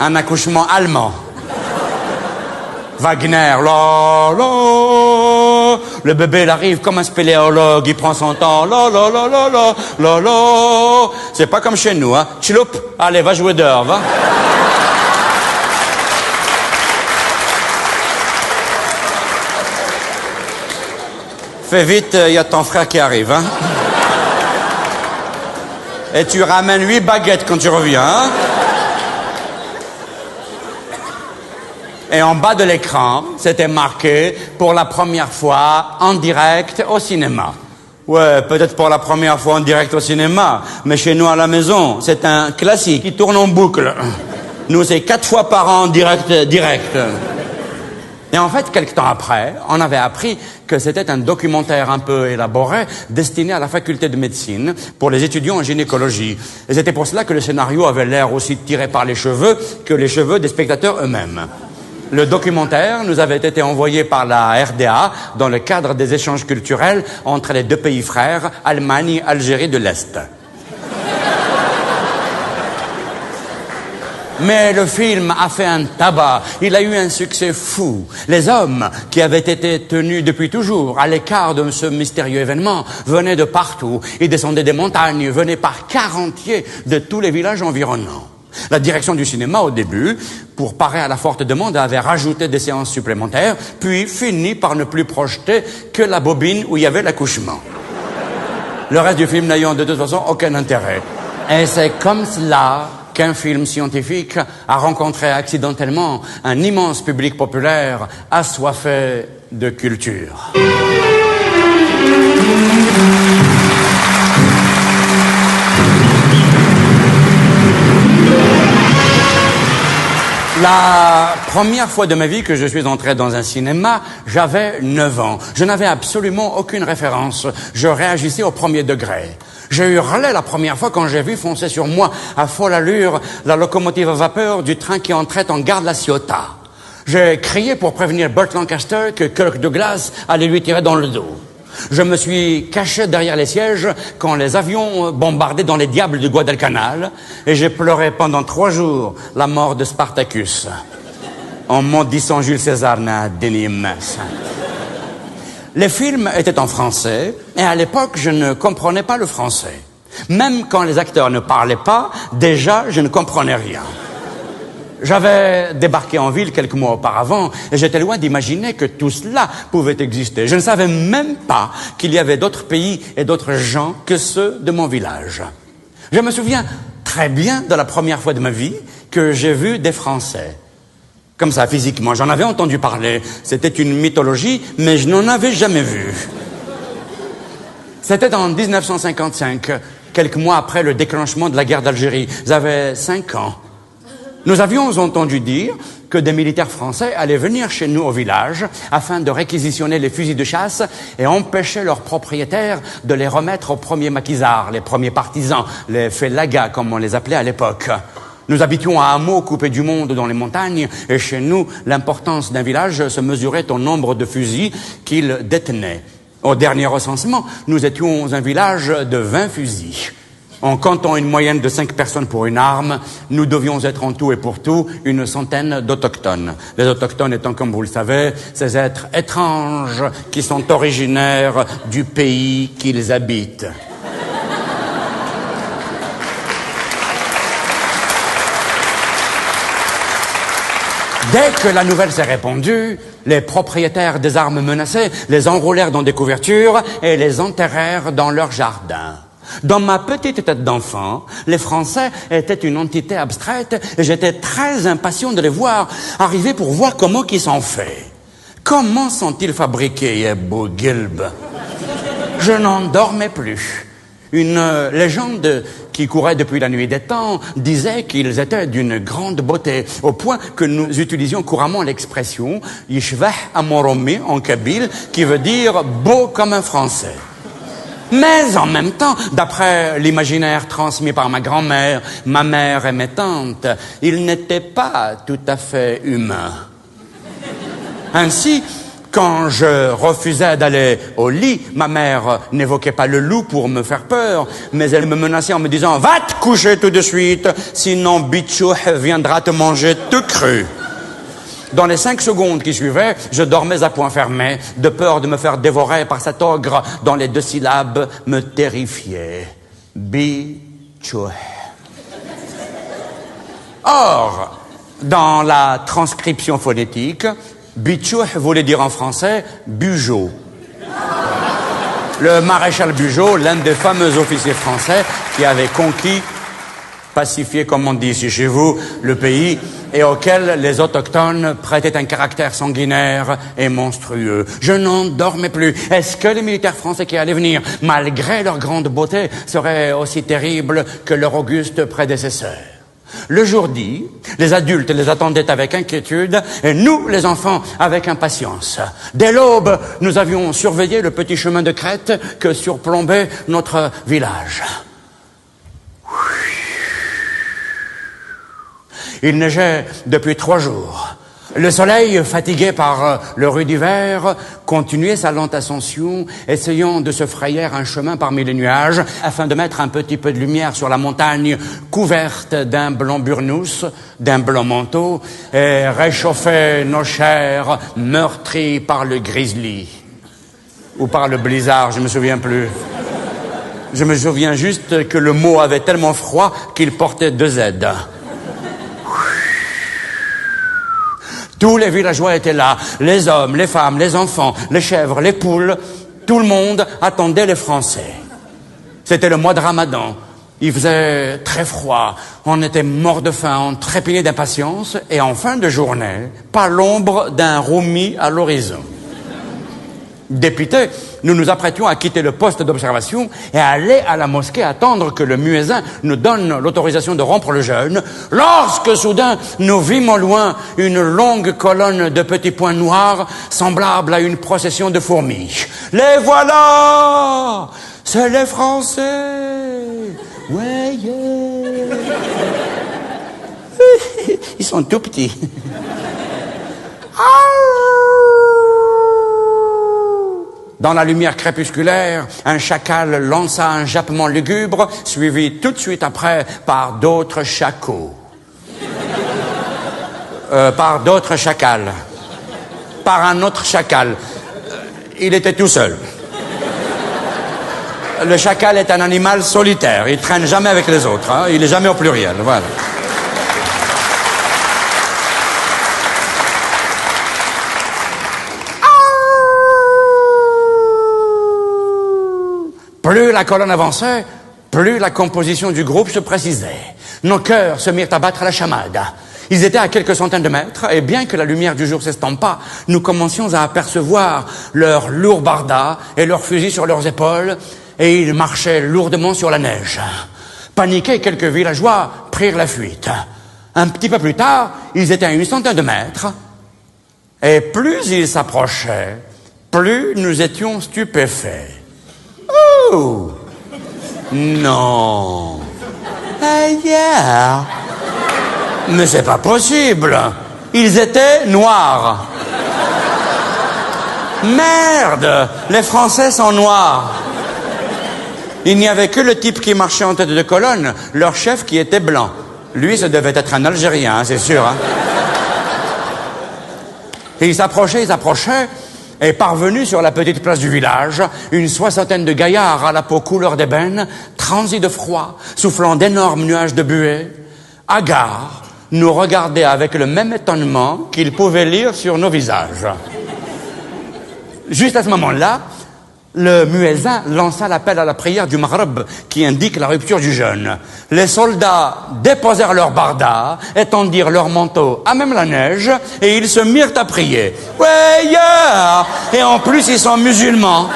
S1: Un accouchement allemand. Wagner, la la. Le bébé, il arrive comme un spéléologue, il prend son temps, la la la la la la la. C'est pas comme chez nous, hein. Chloup, allez, va jouer dehors, va. Fais vite, il y a ton frère qui arrive, hein. Et tu ramènes 8 baguettes quand tu reviens, hein. Et en bas de l'écran, c'était marqué pour la première fois en direct au cinéma. Ouais, peut-être pour la première fois en direct au cinéma, mais chez nous à la maison, c'est un classique qui tourne en boucle. Nous, c'est 4 fois par an direct. Et en fait, quelque temps après, on avait appris que c'était un documentaire un peu élaboré destiné à la faculté de médecine pour les étudiants en gynécologie. Et c'était pour cela que le scénario avait l'air aussi tiré par les cheveux que les cheveux des spectateurs eux-mêmes. Le documentaire nous avait été envoyé par la RDA dans le cadre des échanges culturels entre les deux pays frères, Allemagne et Algérie de l'Est. Mais le film a fait un tabac, il a eu un succès fou. Les hommes, qui avaient été tenus depuis toujours à l'écart de ce mystérieux événement, venaient de partout. Ils descendaient des montagnes, venaient par quarts entiers de tous les villages environnants. La direction du cinéma, au début, pour parer à la forte demande, avait rajouté des séances supplémentaires, puis fini par ne plus projeter que la bobine où il y avait l'accouchement. Le reste du film n'ayant de toute façon aucun intérêt. Et c'est comme cela qu'un film scientifique a rencontré accidentellement un immense public populaire assoiffé de culture. La première fois de ma vie que je suis entré dans un cinéma, j'avais 9 ans. Je n'avais absolument aucune référence. Je réagissais au premier degré. J'ai hurlé la première fois quand j'ai vu foncer sur moi à folle allure la locomotive à vapeur du train qui entrait en gare de la Ciotat. J'ai crié pour prévenir Burt Lancaster que Kirk Douglas allait lui tirer dans le dos. Je me suis caché derrière les sièges quand les avions bombardaient dans les diables du Guadalcanal et j'ai pleuré pendant 3 jours la mort de Spartacus. En maudissant Jules César n'a d'énigmes. Les films étaient en français, et à l'époque, je ne comprenais pas le français. Même quand les acteurs ne parlaient pas, déjà, je ne comprenais rien. J'avais débarqué en ville quelques mois auparavant, et j'étais loin d'imaginer que tout cela pouvait exister. Je ne savais même pas qu'il y avait d'autres pays et d'autres gens que ceux de mon village. Je me souviens très bien de la première fois de ma vie que j'ai vu des Français. Comme ça, physiquement, j'en avais entendu parler. C'était une mythologie, mais je n'en avais jamais vu. C'était en 1955, quelques mois après le déclenchement de la guerre d'Algérie. J'avais 5 ans. Nous avions entendu dire que des militaires français allaient venir chez nous au village afin de réquisitionner les fusils de chasse et empêcher leurs propriétaires de les remettre aux premiers maquisards, les premiers partisans, les félagas comme on les appelait à l'époque. Nous habitions à hameaux coupés du monde dans les montagnes et chez nous, l'importance d'un village se mesurait au nombre de fusils qu'il détenait. Au dernier recensement, nous étions un village de 20 fusils. En comptant une moyenne de 5 personnes pour une arme, nous devions être en tout et pour tout une centaine d'autochtones. Les autochtones étant, comme vous le savez, ces êtres étranges qui sont originaires du pays qu'ils habitent. Dès que la nouvelle s'est répandue, les propriétaires des armes menacées les enroulèrent dans des couvertures et les enterrèrent dans leur jardin. Dans ma petite tête d'enfant, les Français étaient une entité abstraite et j'étais très impatient de les voir arriver pour voir comment ils sont faits. Comment sont-ils fabriqués, Ebou Gilb? Je n'en dormais plus. Une légende qui courait depuis la nuit des temps disait qu'ils étaient d'une grande beauté, au point que nous utilisions couramment l'expression « Yishvah amoromi » en kabyle, qui veut dire « beau comme un Français ». Mais en même temps, d'après l'imaginaire transmis par ma grand-mère, ma mère et mes tantes, ils n'étaient pas tout à fait humains. Ainsi, quand je refusais d'aller au lit, ma mère n'évoquait pas le loup pour me faire peur, mais elle me menaçait en me disant « Va te coucher tout de suite, sinon Bichou viendra te manger tout cru ». Dans les 5 secondes qui suivaient, je dormais à point fermé, de peur de me faire dévorer par cet ogre dont les 2 syllabes me terrifiaient. Bichou. Or, dans la transcription phonétique, Bichou voulait dire en français Bugeaud. Le maréchal Bugeaud, l'un des fameux officiers français qui avait conquis, pacifié, comme on dit ici chez vous, le pays, et auquel les autochtones prêtaient un caractère sanguinaire et monstrueux. Je n'en dormais plus. Est-ce que les militaires français qui allaient venir, malgré leur grande beauté, seraient aussi terribles que leurs augustes prédécesseurs? Le jour dit, les adultes les attendaient avec inquiétude et nous, les enfants, avec impatience. Dès l'aube, nous avions surveillé le petit chemin de crête que surplombait notre village. Il neigeait depuis 3 jours. Le soleil, fatigué par le rude hiver, continuait sa lente ascension, essayant de se frayer un chemin parmi les nuages, afin de mettre un petit peu de lumière sur la montagne couverte d'un blanc burnous, d'un blanc manteau, et réchauffer nos chairs meurtries par le grizzly. Ou par le blizzard, je me souviens plus. Je me souviens juste que le mot avait tellement froid qu'il portait 2 Z. Tous les villageois étaient là, les hommes, les femmes, les enfants, les chèvres, les poules, tout le monde attendait les Français. C'était le mois de Ramadan, il faisait très froid, on était mort de faim, on trépignait d'impatience, et en fin de journée, pas l'ombre d'un roumi à l'horizon. Dépités, nous nous apprêtions à quitter le poste d'observation et à aller à la mosquée attendre que le muezzin nous donne l'autorisation de rompre le jeûne, lorsque soudain nous vîmes au loin une longue colonne de petits points noirs semblable à une procession de fourmis. Les voilà! C'est les Français! Ouais, yeah. Ils sont tout petits. Dans la lumière crépusculaire, un chacal lança un jappement lugubre, suivi tout de suite après par d'autres chacals. Par d'autres chacals. Par un autre chacal. Il était tout seul. Le chacal est un animal solitaire. Il traîne jamais avec les autres. Hein. Il est jamais au pluriel. Voilà. Plus la colonne avançait, plus la composition du groupe se précisait. Nos cœurs se mirent à battre à la chamade. Ils étaient à quelques centaines de mètres, et bien que la lumière du jour s'estampât, nous commencions à apercevoir leurs lourds bardas et leurs fusils sur leurs épaules, et ils marchaient lourdement sur la neige. Paniqués, quelques villageois prirent la fuite. Un petit peu plus tard, ils étaient à une centaine de mètres, et plus ils s'approchaient, plus nous étions stupéfaits. Oh! Non! Yeah! Mais c'est pas possible! Ils étaient noirs! Merde! Les Français sont noirs! Il n'y avait que le type qui marchait en tête de colonne, leur chef qui était blanc. Lui, ça devait être un Algérien, hein, c'est sûr. Hein? Et ils s'approchaient, et parvenus sur la petite place du village, une soixantaine de gaillards à la peau couleur d'ébène, transis de froid, soufflant d'énormes nuages de buée, hagards, nous regardaient avec le même étonnement qu'ils pouvaient lire sur nos visages. Juste à ce moment-là, le muezzin lança l'appel à la prière du Maghreb qui indique la rupture du jeûne. Les soldats déposèrent leurs bardas, étendirent leurs manteaux à même la neige et ils se mirent à prier. Ouais, yeah! Et en plus, ils sont musulmans.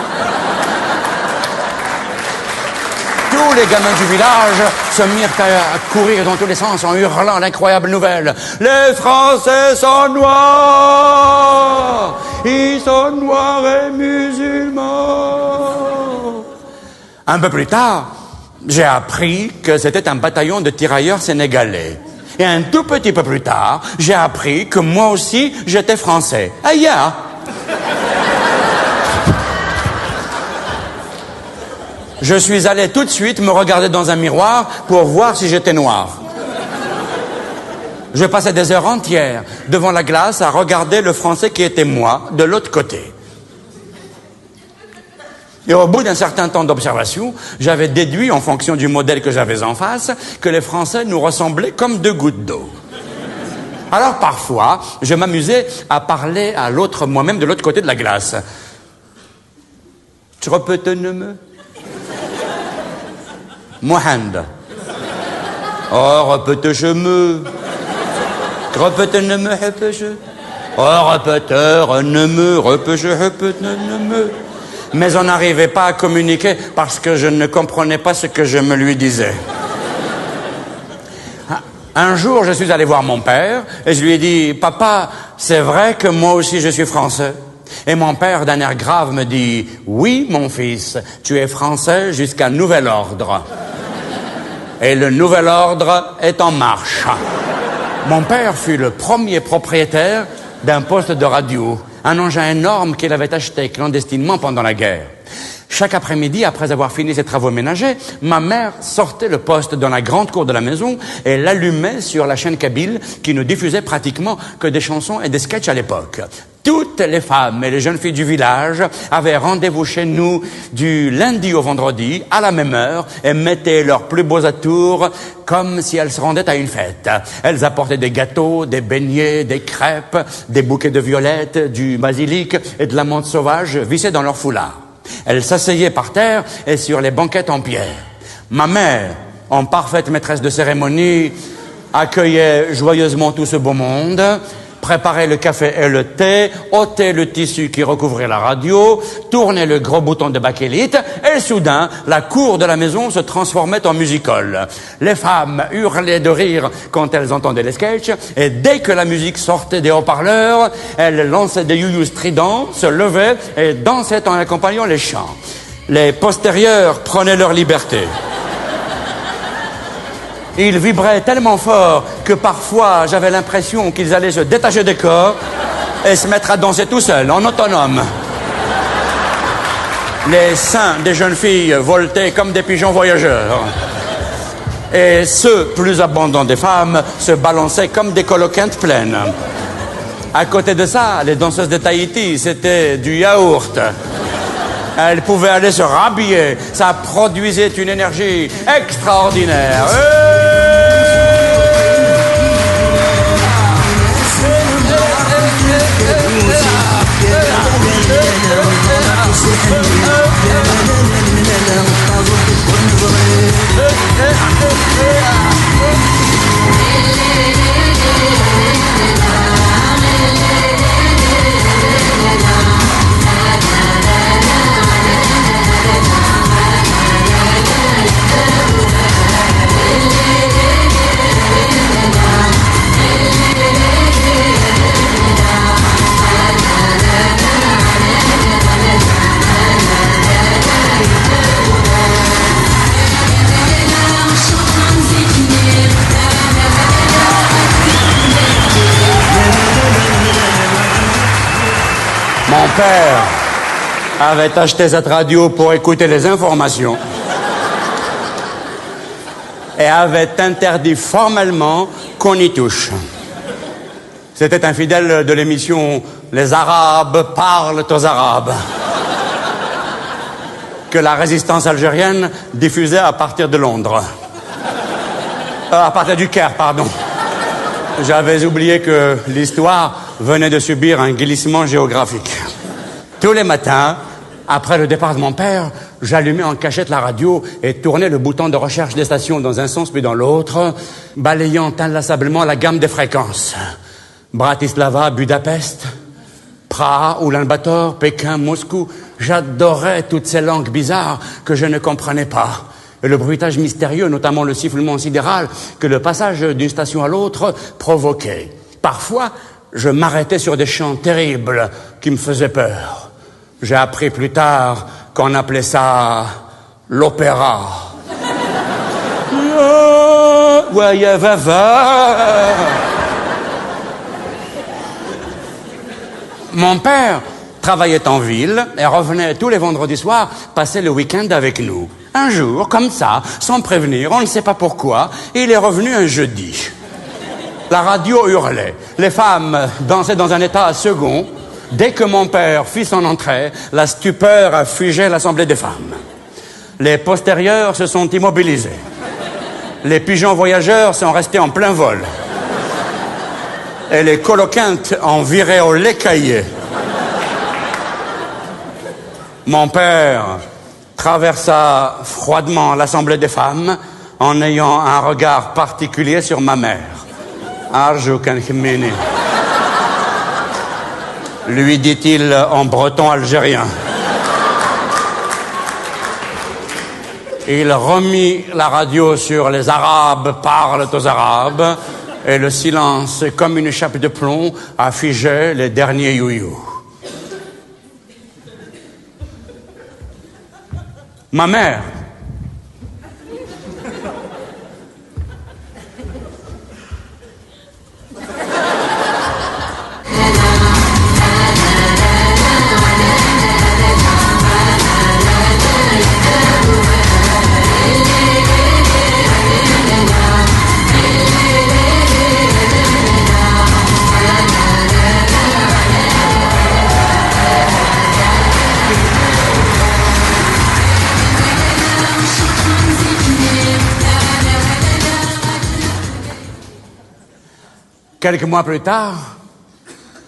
S1: Tous les gamins du village se mirent à courir dans tous les sens en hurlant l'incroyable nouvelle. Les Français sont noirs! Ils sont noirs et musulmans! Un peu plus tard, j'ai appris que c'était un bataillon de tirailleurs sénégalais. Et un tout petit peu plus tard, j'ai appris que moi aussi, j'étais français. Aïe! Je suis allé tout de suite me regarder dans un miroir pour voir si j'étais noir. Je passais des heures entières devant la glace à regarder le français qui était moi de l'autre côté. Et au bout d'un certain temps d'observation, j'avais déduit, en fonction du modèle que j'avais en face, que les Français nous ressemblaient comme deux gouttes d'eau. Alors parfois, je m'amusais à parler à l'autre, moi-même de l'autre côté de la glace. Tu répètes me Mohand. Oh, répète je me. Répète ne me, répète je. Oh, répèteur ne me, répète je, répète ne me. Mais on n'arrivait pas à communiquer parce que je ne comprenais pas ce que je me lui disais. Un jour, je suis allé voir mon père et je lui ai dit « Papa, c'est vrai que moi aussi je suis français ?» Et mon père, d'un air grave, me dit « Oui, mon fils, tu es français jusqu'à nouvel ordre. » Et le nouvel ordre est en marche. Mon père fut le premier propriétaire d'un poste de radio, un engin énorme qu'il avait acheté clandestinement pendant la guerre. Chaque après-midi, après avoir fini ses travaux ménagers, ma mère sortait le poste dans la grande cour de la maison et l'allumait sur la chaîne kabyle qui ne diffusait pratiquement que des chansons et des sketchs à l'époque. Toutes les femmes et les jeunes filles du village avaient rendez-vous chez nous du lundi au vendredi à la même heure et mettaient leurs plus beaux atours comme si elles se rendaient à une fête. Elles apportaient des gâteaux, des beignets, des crêpes, des bouquets de violettes, du basilic et de la menthe sauvage vissés dans leur foulard. Elles s'asseyaient par terre et sur les banquettes en pierre. Ma mère, en parfaite maîtresse de cérémonie, accueillait joyeusement tout ce beau monde, préparait le café et le thé, ôtait le tissu qui recouvrait la radio, tournait le gros bouton de bakélite, et soudain, la cour de la maison se transformait en music-hall. Les femmes hurlaient de rire quand elles entendaient les sketchs, et dès que la musique sortait des haut-parleurs, elles lançaient des you-you stridents, se levaient et dansaient en accompagnant les chants. Les postérieurs prenaient leur liberté. Ils vibraient tellement fort que parfois j'avais l'impression qu'ils allaient se détacher des corps et se mettre à danser tout seuls, en autonome. Les seins des jeunes filles voltaient comme des pigeons voyageurs. Et ceux, plus abondants des femmes, se balançaient comme des coloquintes pleines. À côté de ça, les danseuses de Tahiti, c'était du yaourt. Elles pouvaient aller se rhabiller. Ça produisait une énergie extraordinaire. Mon père avait acheté cette radio pour écouter les informations et avait interdit formellement qu'on y touche. C'était un fidèle de l'émission « Les Arabes parlent aux Arabes » que la résistance algérienne diffusait à partir de Londres. À partir du Caire, pardon. J'avais oublié que l'histoire venait de subir un glissement géographique. Tous les matins, après le départ de mon père, j'allumais en cachette la radio et tournais le bouton de recherche des stations dans un sens puis dans l'autre, balayant inlassablement la gamme des fréquences. Bratislava, Budapest, Praha, Ulaanbaatar, Pékin, Moscou. J'adorais toutes ces langues bizarres que je ne comprenais pas. Et le bruitage mystérieux, notamment le sifflement sidéral que le passage d'une station à l'autre provoquait. Parfois, je m'arrêtais sur des chants terribles qui me faisaient peur. J'ai appris plus tard qu'on appelait ça l'opéra. Ouais, va. Mon père travaillait en ville et revenait tous les vendredis soirs passer le week-end avec nous. Un jour, comme ça, sans prévenir, on ne sait pas pourquoi, il est revenu un jeudi. La radio hurlait. Les femmes dansaient dans un état second. Dès que mon père fit son entrée, la stupeur a figé l'assemblée des femmes. Les postérieurs se sont immobilisés. Les pigeons voyageurs sont restés en plein vol. Et les coloquintes ont viré au lait caillé. Mon père traversa froidement l'assemblée des femmes en ayant un regard particulier sur ma mère. Arjou kan khmini. Lui dit-il en breton algérien. Il remit la radio sur les Arabes parlent aux Arabes et le silence, comme une chape de plomb, a figé les derniers youyous. Ma mère, quelques mois plus tard,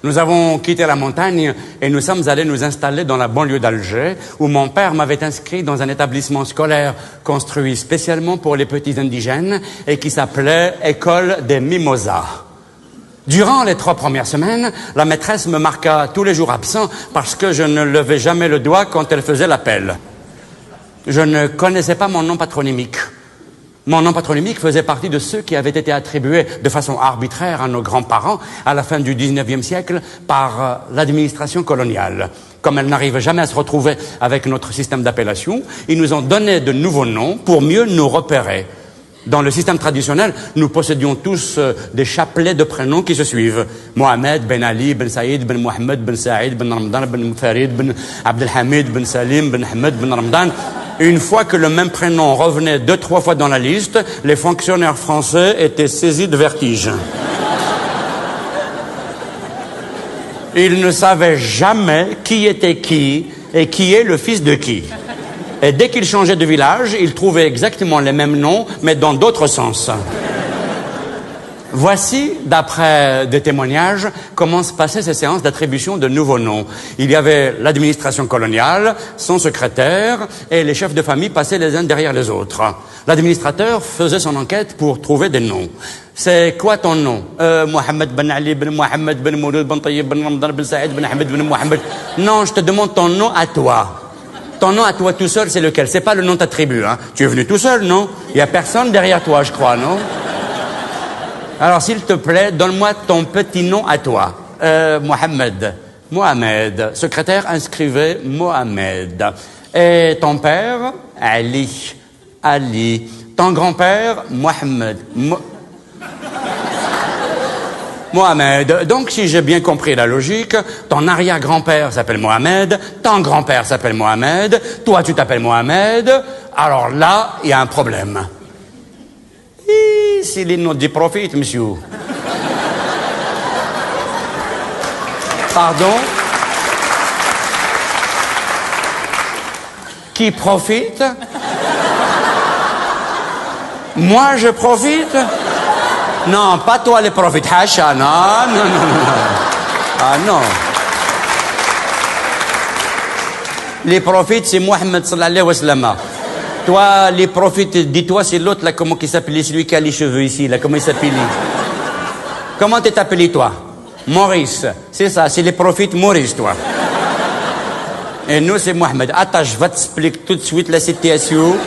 S1: nous avons quitté la montagne et nous sommes allés nous installer dans la banlieue d'Alger, où mon père m'avait inscrit dans un établissement scolaire construit spécialement pour les petits indigènes et qui s'appelait École des Mimosas. Durant les 3 premières semaines, la maîtresse me marqua tous les jours absent parce que je ne levais jamais le doigt quand elle faisait l'appel. Je ne connaissais pas mon nom patronymique. Mon nom patronymique faisait partie de ceux qui avaient été attribués de façon arbitraire à nos grands-parents à la fin du 19e siècle par l'administration coloniale. Comme elle n'arrive jamais à se retrouver avec notre système d'appellation, ils nous ont donné de nouveaux noms pour mieux nous repérer. Dans le système traditionnel, nous possédions tous des chapelets de prénoms qui se suivent. Mohamed, Ben Ali, Ben Saïd, Ben Mohamed, Ben Saïd, Ben Ramadan, Ben Farid, Ben Abdelhamid, Ben Salim, Ben Ahmed, Ben Ramadan. Une fois que le même prénom revenait 2-3 fois dans la liste, les fonctionnaires français étaient saisis de vertige. Ils ne savaient jamais qui était qui et qui est le fils de qui. Et dès qu'ils changeaient de village, ils trouvaient exactement les mêmes noms, mais dans d'autres sens. Voici, d'après des témoignages, comment se passaient ces séances d'attribution de nouveaux noms. Il y avait l'administration coloniale, son secrétaire, et les chefs de famille passaient les uns derrière les autres. L'administrateur faisait son enquête pour trouver des noms. C'est quoi ton nom? Mohamed Ben Ali, Ben Mohamed, Ben Mouloud, Ben Tayyib, Ben Ramadan, Ben Saïd, Ben Ahmed, Ben Mohamed. Non, je te demande ton nom à toi. Ton nom à toi tout seul, c'est lequel? C'est pas le nom de ta tribu, hein? Tu es venu tout seul, non? Il y a personne derrière toi, je crois, non? Alors, s'il te plaît, donne-moi ton petit nom à toi. Mohamed. Mohamed. Secrétaire inscrivait Mohamed. Et ton père? Ali. Ali. Ton grand-père? Mohamed. Mohamed. Donc, si j'ai bien compris la logique, ton arrière-grand-père s'appelle Mohamed, ton grand-père s'appelle Mohamed, toi, tu t'appelles Mohamed. Alors là, il y a un problème. C'est les noms du prophète, monsieur. Pardon? Qui profite? Moi, je profite? Non, pas toi les prophètes. Hacha, non. Ah non. Les prophètes, c'est Mohammed sallallahu alayhi wa sallam. Toi, les prophètes, dis-toi, c'est l'autre, là, comment il s'appelait, celui qui a les cheveux ici, là, comment il s'appelait? Comment t'es appelé, toi? Maurice. C'est ça, c'est les prophètes Maurice, toi. Et nous, c'est Mohamed. Attends, je vais t'expliquer tout de suite la situation.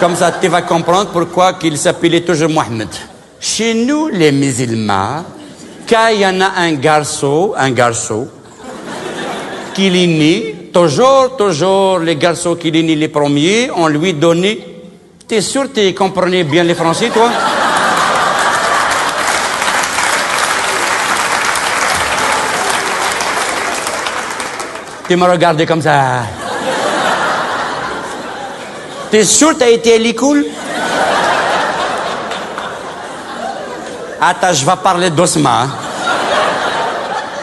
S1: Comme ça, tu vas comprendre pourquoi il s'appelait toujours Mohamed. Chez nous, les musulmans, quand il y en a un garçon, qui est né, toujours, les garçons qui est né les premiers, on lui donnait... T'es sûr que tu comprenais bien les Français, toi? Tu me regardais comme ça. T'es sûr que t'as été à l'école? Attends, je vais parler doucement.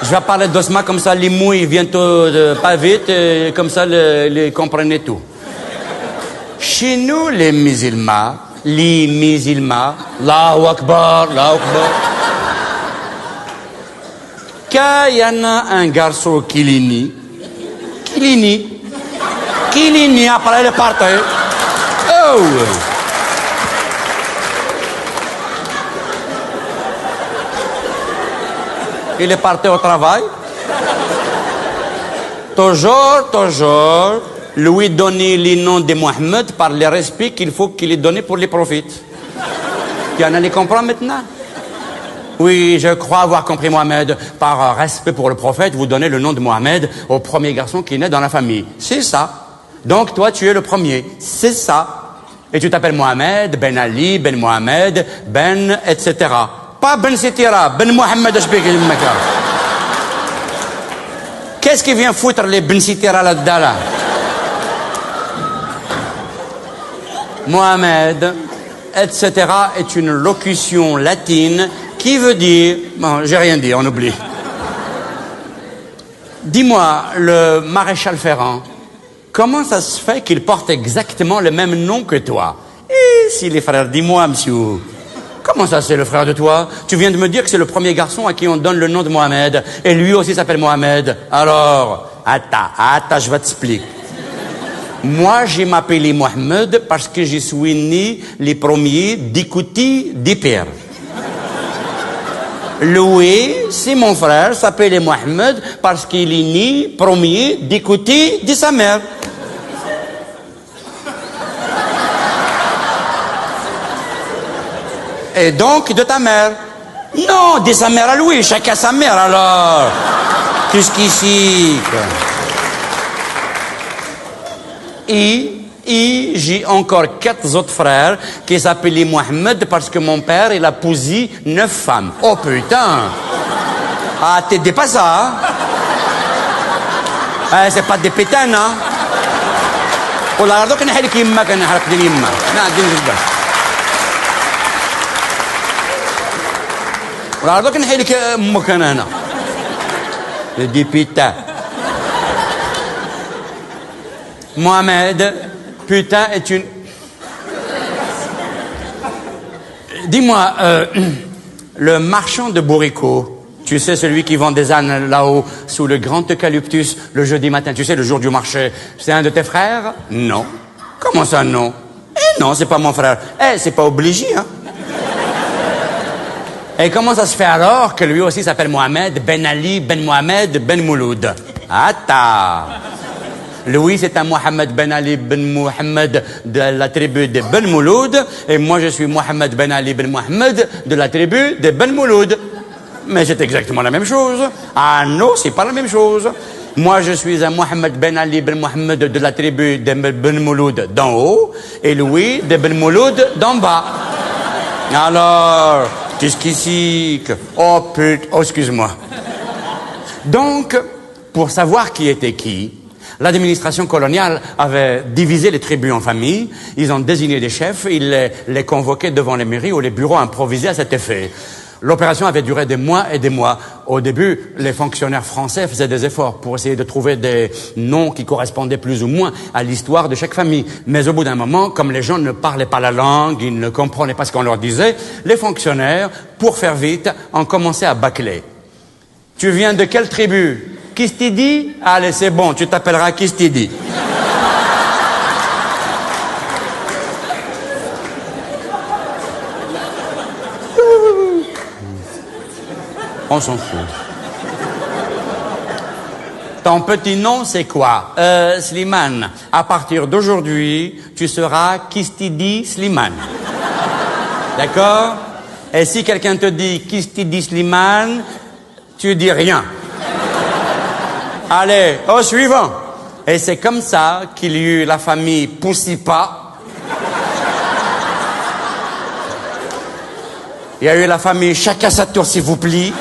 S1: Je vais parler doucement, comme ça les mouilles viennent pas vite, comme ça les comprenez tout. Chez nous, les musulmans, Allahu Akbar, Allahu Akbar. Quand il y en a un garçon qui lit, après il est parti. Oh! Il est parti au travail. Toujours, lui donner les noms de Mohammed par le respect qu'il faut qu'il ait donné pour les prophètes. Tu en as les comprendre maintenant? Oui, je crois avoir compris Mohammed. Par respect pour le prophète, vous donnez le nom de Mohammed au premier garçon qui naît dans la famille. C'est ça. Donc toi, tu es le premier. C'est ça. Et tu t'appelles Mohammed, Ben Ali, Ben Mohammed, Ben, etc. Pas Ben Sitira, Ben Mohammed Ashbek-el-Mekar. Qu'est-ce qui vient foutre les Ben Sitira là-dedans là? Mohammed, etc. est une locution latine qui veut dire... Bon, j'ai rien dit, on oublie. Dis-moi, le maréchal Ferrand, comment ça se fait qu'il porte exactement le même nom que toi? Et si les frères, dis-moi, monsieur... Comment ça, c'est le frère de toi? Tu viens de me dire que c'est le premier garçon à qui on donne le nom de Mohamed. Et lui aussi s'appelle Mohamed. Alors, attends, je vais t'expliquer. Moi, j'ai m'appelé Mohamed parce que je suis né les premiers d'écouter des pères. Louis, c'est mon frère, s'appelait Mohamed parce qu'il est né premier d'écouter de sa mère. Et donc de ta mère. Non, de sa mère à Louis, chacun sa mère alors. Qu'est-ce qu'ici? Et j'ai encore 4 autres frères qui s'appelaient Mohamed parce que mon père, il a posé 9 femmes. Oh putain! Ah, t'es dépassé, hein? C'est pas des pétanes, hein? Oh là, donc, on a dit yimma, on a dit yimma. Non, dis-nous. ولا دوك نحي لك امك انا هنا دي بيتا Mohamed putain est une dis-moi le marchand de Bourrico, tu sais, celui qui vend des ânes là-haut sous le grand eucalyptus le jeudi matin, tu sais, le jour du marché, c'est un de tes frères? Non. Comment ça non? Non, c'est pas mon frère. C'est pas obligé, hein. Et comment ça se fait alors que lui aussi s'appelle Mohamed, Ben Ali, Ben Mohamed, Ben Mouloud? Attends. Lui, c'est un Mohamed Ben Ali Ben Mohamed de la tribu de Ben Mouloud. Et moi, je suis Mohamed Ben Ali Ben Mohamed de la tribu de Ben Mouloud. Mais c'est exactement la même chose. Ah non, c'est pas la même chose. Moi, je suis un Mohamed Ben Ali Ben Mohamed de la tribu de Ben Mouloud d'en haut. Et lui, de Ben Mouloud d'en bas. Alors... Qu'est-ce qu'ici? Oh putain, oh excuse-moi. Donc, pour savoir qui était qui, l'administration coloniale avait divisé les tribus en familles, ils ont désigné des chefs, ils les convoquaient devant les mairies ou les bureaux improvisés à cet effet. L'opération avait duré des mois et des mois. Au début, les fonctionnaires français faisaient des efforts pour essayer de trouver des noms qui correspondaient plus ou moins à l'histoire de chaque famille. Mais au bout d'un moment, comme les gens ne parlaient pas la langue, ils ne comprenaient pas ce qu'on leur disait, les fonctionnaires, pour faire vite, ont commencé à bâcler. Tu viens de quelle tribu? Kistidi? Allez, c'est bon, tu t'appelleras Kistidi. On s'en fout. Ton petit nom, c'est quoi? Slimane. À partir d'aujourd'hui, tu seras Kistidi Slimane. D'accord? Et si quelqu'un te dit Kistidi Slimane, tu dis rien. Allez, au suivant. Et c'est comme ça qu'il y eut la famille Poussipa. Il y a eu la famille Chacun sa tour, s'il vous plaît.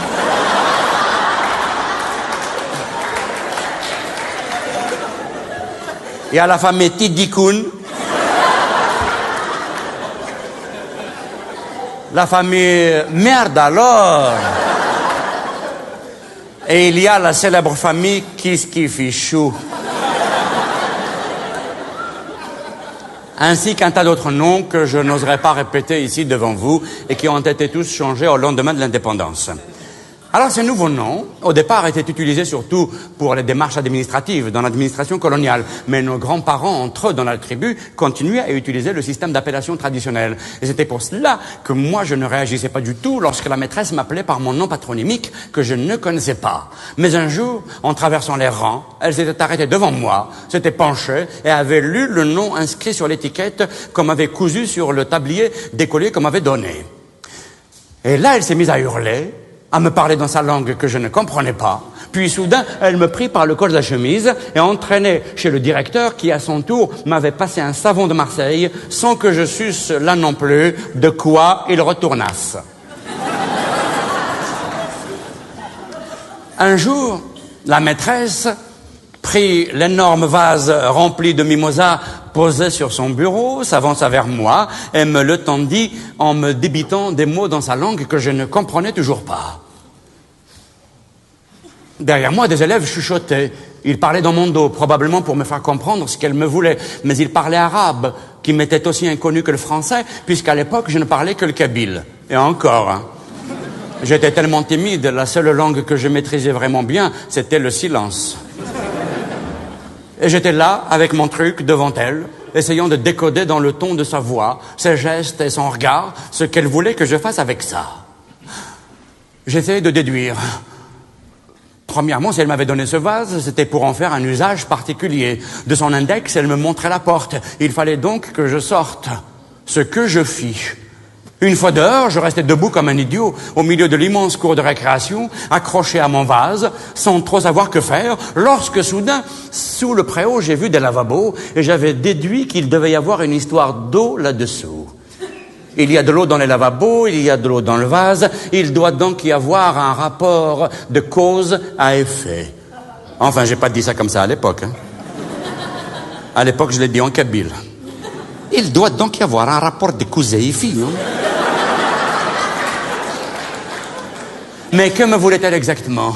S1: Il y a la famille Tidikoun. La famille Merde alors. Et il y a la célèbre famille Kiskifichou. Ainsi qu'un tas d'autres noms que je n'oserais pas répéter ici devant vous et qui ont été tous changés au lendemain de l'indépendance. Alors ces nouveaux noms, au départ, étaient utilisés surtout pour les démarches administratives dans l'administration coloniale. Mais nos grands-parents, entre eux, dans la tribu, continuaient à utiliser le système d'appellation traditionnel. Et c'était pour cela que moi, je ne réagissais pas du tout lorsque la maîtresse m'appelait par mon nom patronymique que je ne connaissais pas. Mais un jour, en traversant les rangs, elle s'était arrêtée devant moi, s'était penchée et avait lu le nom inscrit sur l'étiquette qu'on m'avait cousu sur le tablier d'écolier qu'on m'avait donné. Et là, elle s'est mise à hurler, à me parler dans sa langue que je ne comprenais pas. Puis soudain, elle me prit par le col de la chemise et entraînait chez le directeur qui, à son tour, m'avait passé un savon de Marseille sans que je susse là non plus de quoi il retournasse. Un jour, la maîtresse prit l'énorme vase rempli de mimosas posé sur son bureau, s'avança vers moi et me le tendit en me débitant des mots dans sa langue que je ne comprenais toujours pas. Derrière moi, des élèves chuchotaient. Ils parlaient dans mon dos, probablement pour me faire comprendre ce qu'elle me voulait. Mais ils parlaient arabe, qui m'était aussi inconnu que le français, puisqu'à l'époque, je ne parlais que le kabyle. Et encore, hein. J'étais tellement timide, la seule langue que je maîtrisais vraiment bien, c'était le silence. Et j'étais là, avec mon truc, devant elle, essayant de décoder dans le ton de sa voix, ses gestes et son regard, ce qu'elle voulait que je fasse avec ça. J'essayais de déduire. Premièrement, si elle m'avait donné ce vase, c'était pour en faire un usage particulier. De son index, elle me montrait la porte. Il fallait donc que je sorte. Ce que je fis. Une fois dehors, je restais debout comme un idiot, au milieu de l'immense cour de récréation, accroché à mon vase, sans trop savoir que faire, lorsque soudain, sous le préau, j'ai vu des lavabos, et j'avais déduit qu'il devait y avoir une histoire d'eau là-dessous. Il y a de l'eau dans les lavabos, il y a de l'eau dans le vase, il doit donc y avoir un rapport de cause à effet. Enfin, j'ai pas dit ça comme ça à l'époque, hein. À l'époque, je l'ai dit en kabyle. Il doit donc y avoir un rapport de cause à effet, hein. Mais que me voulait-elle exactement?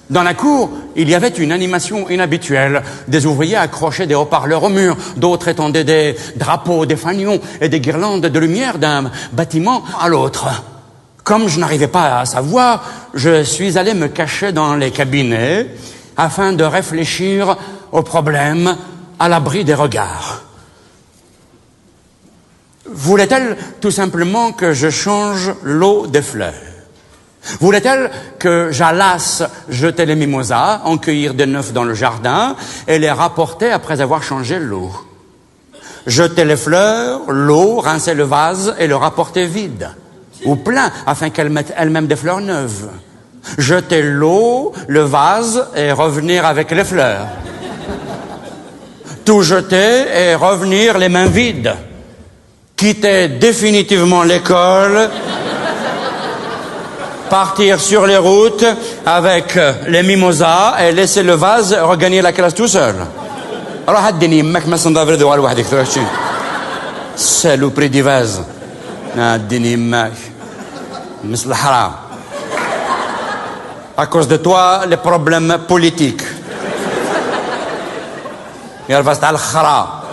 S1: Dans la cour, il y avait une animation inhabituelle. Des ouvriers accrochaient des haut-parleurs au mur, d'autres étendaient des drapeaux, des fanions et des guirlandes de lumière d'un bâtiment à l'autre. Comme je n'arrivais pas à savoir, je suis allé me cacher dans les cabinets afin de réfléchir au problème à l'abri des regards. Voulait-elle tout simplement que je change l'eau des fleurs? Voulait-elle que j'allasse jeter les mimosas, en cueillir des neufs dans le jardin et les rapporter après avoir changé l'eau? Jeter les fleurs, l'eau, rincer le vase et le rapporter vide ou plein afin qu'elle mette elle-même des fleurs neuves. Jeter l'eau, le vase et revenir avec les fleurs. Tout jeter et revenir les mains vides. Quitter définitivement l'école, partir sur les routes avec les mimosas et laisser le vase regagner la classe tout seul. Alors, هديني يمك ما صندوق دوال وحدك ترشي. سالو بري دي فاز. هديني يمك. مثل الحرام. À cause de toi, les problèmes politiques. يعرف تاع الخرا.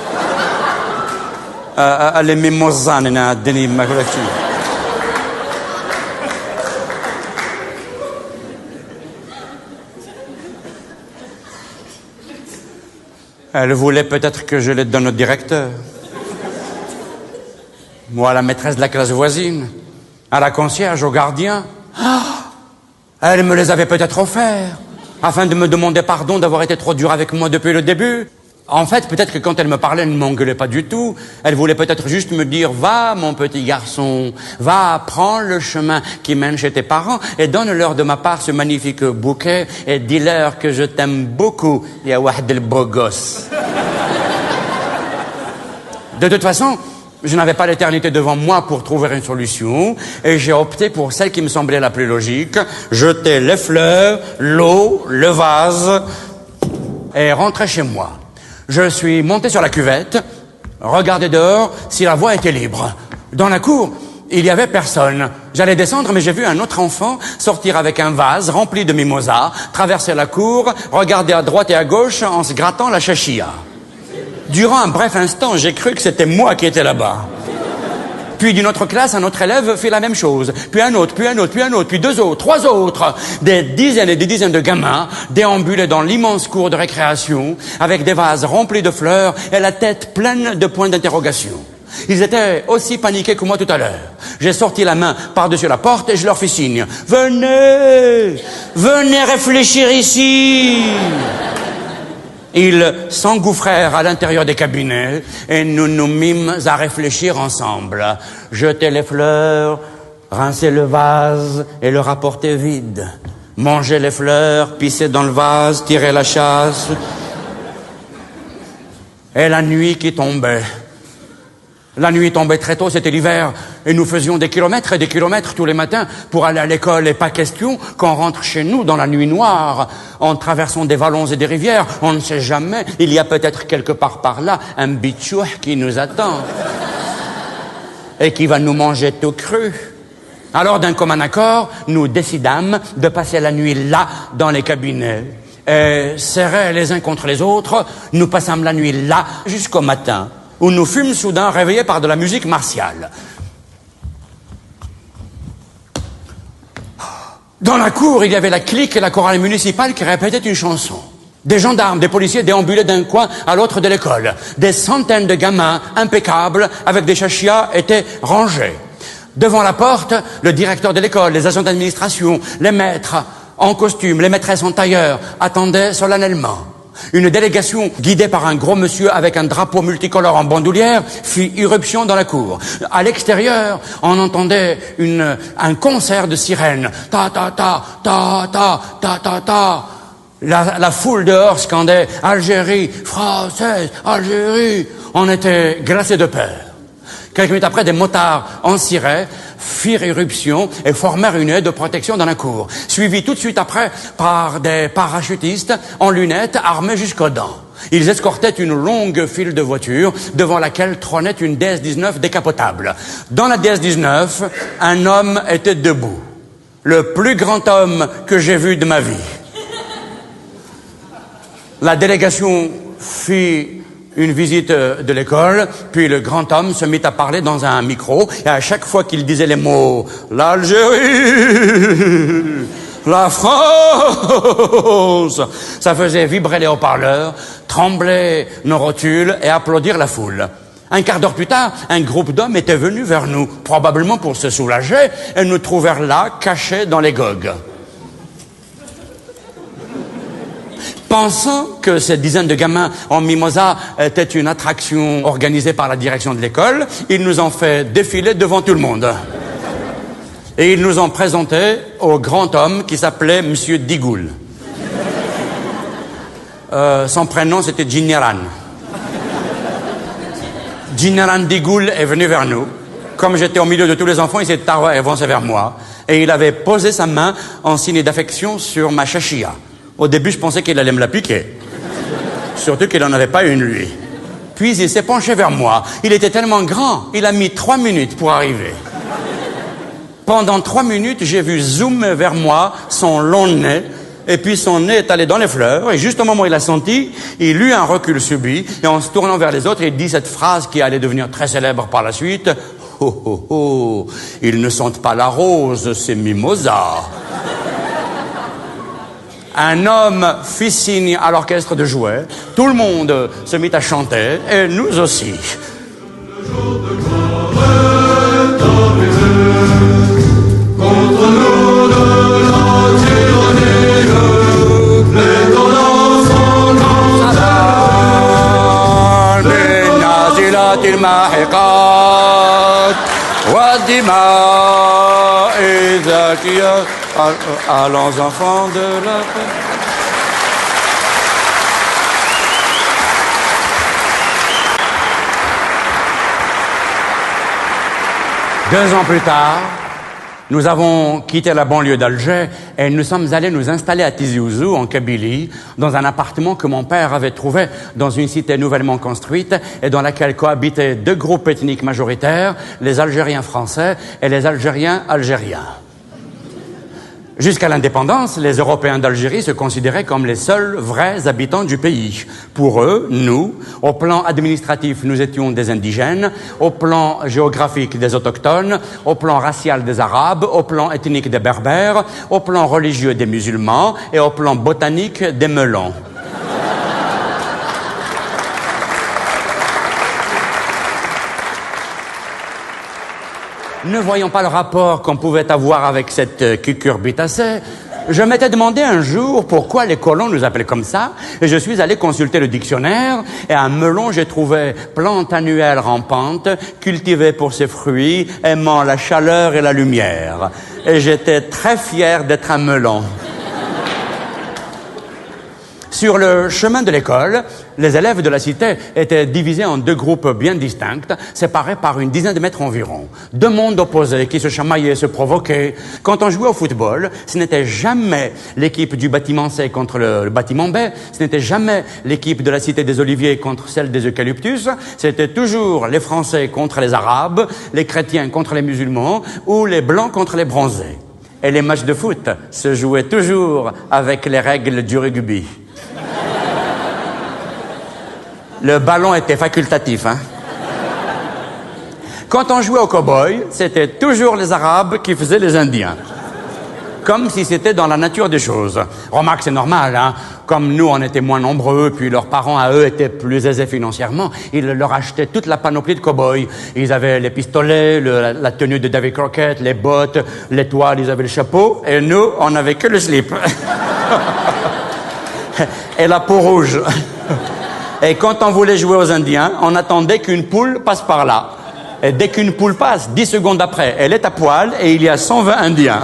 S1: les mimosas أنا هديني يمك ولا شيء. Elle voulait peut-être que je les donne au directeur. Moi, à la maîtresse de la classe voisine, à la concierge, au gardien. Elle me les avait peut-être offerts, afin de me demander pardon d'avoir été trop dur avec moi depuis le début. En fait, peut-être que quand elle me parlait, elle ne m'engueulait pas du tout. Elle voulait peut-être juste me dire « Va, mon petit garçon, va, prends le chemin qui mène chez tes parents et donne-leur de ma part ce magnifique bouquet et dis-leur que je t'aime beaucoup, ya wahed el beau gosse. » De toute façon, je n'avais pas l'éternité devant moi pour trouver une solution et j'ai opté pour celle qui me semblait la plus logique. Jeter les fleurs, l'eau, le vase et rentrer chez moi. Je suis monté sur la cuvette, regardé dehors si la voie était libre. Dans la cour, il y avait personne. J'allais descendre, mais j'ai vu un autre enfant sortir avec un vase rempli de mimosas, traverser la cour, regarder à droite et à gauche en se grattant la chachia. Durant un bref instant, j'ai cru que c'était moi qui étais là-bas. Puis d'une autre classe, un autre élève fait la même chose. Puis un autre, puis un autre, puis un autre, puis deux autres, trois autres. Des dizaines et des dizaines de gamins déambulaient dans l'immense cour de récréation avec des vases remplis de fleurs et la tête pleine de points d'interrogation. Ils étaient aussi paniqués que moi tout à l'heure. J'ai sorti la main par-dessus la porte et je leur fis signe. « Venez! Venez réfléchir ici !» Ils s'engouffrèrent à l'intérieur des cabinets et nous nous mîmes à réfléchir ensemble. Jeter les fleurs, rincer le vase et le rapporter vide. Manger les fleurs, pisser dans le vase, tirer la chasse. Et la nuit qui tombait. La nuit tombait très tôt, c'était l'hiver, et nous faisions des kilomètres et des kilomètres tous les matins pour aller à l'école, et pas question qu'on rentre chez nous dans la nuit noire, en traversant des vallons et des rivières. On ne sait jamais, il y a peut-être quelque part par là un bichou qui nous attend, et qui va nous manger tout cru. Alors, d'un commun accord, nous décidâmes de passer la nuit là, dans les cabinets, et serrés les uns contre les autres, nous passâmes la nuit là jusqu'au matin, où nous fûmes soudain réveillés par de la musique martiale. Dans la cour, il y avait la clique et la chorale municipale qui répétaient une chanson. Des gendarmes, des policiers déambulaient d'un coin à l'autre de l'école. Des centaines de gamins impeccables avec des chachias étaient rangés. Devant la porte, le directeur de l'école, les agents d'administration, les maîtres en costume, les maîtresses en tailleur attendaient solennellement. Une délégation guidée par un gros monsieur avec un drapeau multicolore en bandoulière fit irruption dans la cour. À l'extérieur, on entendait un concert de sirènes. Ta ta ta ta ta ta ta ta. La foule dehors scandait Algérie, française, Algérie. On était glacés de peur. Quelques minutes après, des motards en ciré firent irruption et formèrent une haie de protection dans la cour, suivis tout de suite après par des parachutistes en lunettes armés jusqu'aux dents. Ils escortaient une longue file de voitures devant laquelle trônait une DS-19 décapotable. Dans la DS-19, un homme était debout. Le plus grand homme que j'ai vu de ma vie. La délégation fit une visite de l'école, puis le grand homme se mit à parler dans un micro, et à chaque fois qu'il disait les mots « l'Algérie »,« la France », ça faisait vibrer les haut-parleurs, trembler nos rotules et applaudir la foule. Un quart d'heure plus tard, un groupe d'hommes était venu vers nous, probablement pour se soulager, et nous trouvèrent là, cachés dans les gogues. Pensant que cette dizaine de gamins en mimosa était une attraction organisée par la direction de l'école, ils nous ont fait défiler devant tout le monde. Et ils nous ont présenté au grand homme qui s'appelait Monsieur Digoul. Son prénom, c'était Djinniran. Djinniran Digoul est venu vers nous. Comme j'étais au milieu de tous les enfants, il s'est avancé vers moi. Et il avait posé sa main en signe d'affection sur ma chachia. Au début, je pensais qu'il allait me la piquer. Surtout qu'il n'en avait pas une, lui. Puis, il s'est penché vers moi. Il était tellement grand, il a mis 3 minutes pour arriver. Pendant 3 minutes, j'ai vu zoomer vers moi son long nez, et puis son nez est allé dans les fleurs, et juste au moment où il a senti, il eut un recul subit, et en se tournant vers les autres, il dit cette phrase qui allait devenir très célèbre par la suite. « Oh, oh, oh, ils ne sentent pas la rose, c'est mimosa !» Un homme fit signe à l'orchestre de jouer. Tout le monde se mit à chanter, et nous aussi. Le jour de gloire est arrivé, contre nous de la tyrannie, les tendances sont grandes. بالنازلات الماحقات والدماء الزاكية. Allons enfants de la paix. Deux ans plus tard, Nous avons quitté la banlieue d'Alger et nous sommes allés nous installer à Tizi Ouzou, en Kabylie, dans un appartement que mon père avait trouvé dans une cité nouvellement construite et dans laquelle cohabitaient deux groupes ethniques majoritaires, les Algériens français et les Algériens algériens. Jusqu'à l'indépendance, les Européens d'Algérie se considéraient comme les seuls vrais habitants du pays. Pour eux, nous, au plan administratif, nous étions des indigènes, au plan géographique des autochtones, au plan racial des Arabes, au plan ethnique des Berbères, au plan religieux des musulmans et au plan botanique des melons. Ne voyant pas le rapport qu'on pouvait avoir avec cette cucurbitacée, je m'étais demandé un jour pourquoi les colons nous appelaient comme ça, et je suis allé consulter le dictionnaire, et un melon, j'ai trouvé plante annuelle rampante, cultivée pour ses fruits, aimant la chaleur et la lumière. Et j'étais très fier d'être un melon. Sur le chemin de l'école, les élèves de la cité étaient divisés en deux groupes bien distincts, séparés par une dizaine de mètres environ. Deux mondes opposés qui se chamaillaient, se provoquaient. Quand on jouait au football, ce n'était jamais l'équipe du bâtiment C contre le bâtiment B, ce n'était jamais l'équipe de la cité des Oliviers contre celle des Eucalyptus, c'était toujours les Français contre les Arabes, les chrétiens contre les musulmans ou les Blancs contre les Bronzés. Et les matchs de foot se jouaient toujours avec les règles du rugby. Le ballon était facultatif, hein. Quand on jouait au cow-boy, c'était toujours les Arabes qui faisaient les Indiens. Comme si c'était dans la nature des choses. Remarque, c'est normal, hein. Comme nous, on était moins nombreux, puis leurs parents, à eux, étaient plus aisés financièrement, ils leur achetaient toute la panoplie de cow-boys. Ils avaient les pistolets, la tenue de Davy Crockett, les bottes, l'étoile, ils avaient le chapeau, et nous, on n'avait que le slip. Et la peau rouge. Et quand on voulait jouer aux Indiens, on attendait qu'une poule passe par là. Et dès qu'une poule passe, 10 secondes après, elle est à poil et il y a 120 Indiens.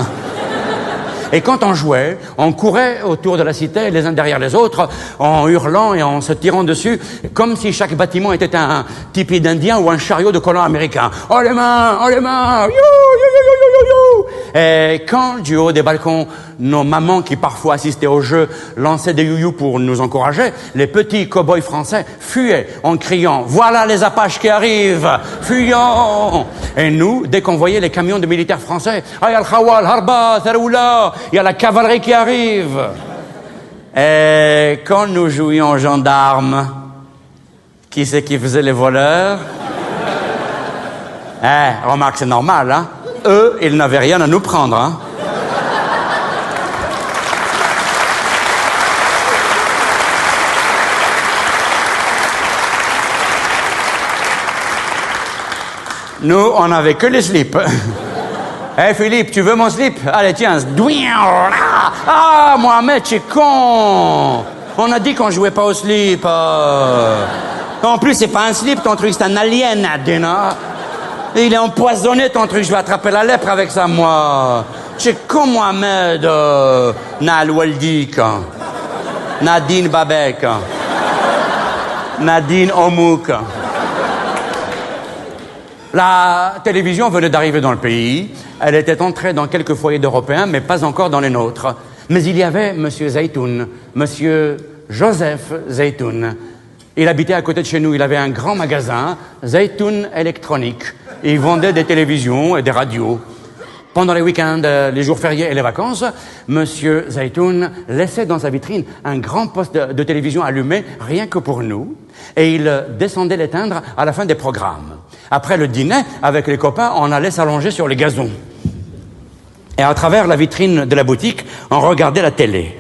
S1: Et quand on jouait, on courait autour de la cité, les uns derrière les autres, en hurlant et en se tirant dessus, comme si chaque bâtiment était un tipi d'Indien ou un chariot de colons américains. Oh les mains, you, you, you, you, you. Et quand, du haut des balcons, nos mamans qui parfois assistaient au jeu lançaient des youyous pour nous encourager, les petits cow-boys français fuyaient en criant « Voilà les Apaches qui arrivent, fuyons !» Et nous, dès qu'on voyait les camions de militaires français, « Ay al-Khawal, Harba, Tharoula, il y a la cavalerie qui arrive !» Et quand nous jouions aux gendarmes, qui c'est qui faisait les voleurs? Remarque, c'est normal, hein? Eux, ils n'avaient rien à nous prendre, hein? Nous, on n'avait que les slips. Philippe, tu veux mon slip? Allez, tiens. Ah, Mohamed, tu es con. On a dit qu'on jouait pas au slip. En plus, c'est pas un slip, ton truc, c'est un alien, Adina. Il est empoisonné, ton truc. Je vais attraper la lèpre avec ça, moi. Tu es con, Mohamed. Nal Waldik. Nadine Babek. Nadine Omouk. La télévision venait d'arriver dans le pays. Elle était entrée dans quelques foyers d'Européens, mais pas encore dans les nôtres. Mais il y avait Monsieur Zeytoun, Monsieur Joseph Zeytoun. Il habitait à côté de chez nous. Il avait un grand magasin, Zeytoun Électronique. Il vendait des télévisions et des radios. Pendant les week-ends, les jours fériés et les vacances, Monsieur Zeytoun laissait dans sa vitrine un grand poste de télévision allumé, rien que pour nous, et il descendait l'éteindre à la fin des programmes. Après le dîner, avec les copains, on allait s'allonger sur les gazons. Et à travers la vitrine de la boutique, on regardait la télé.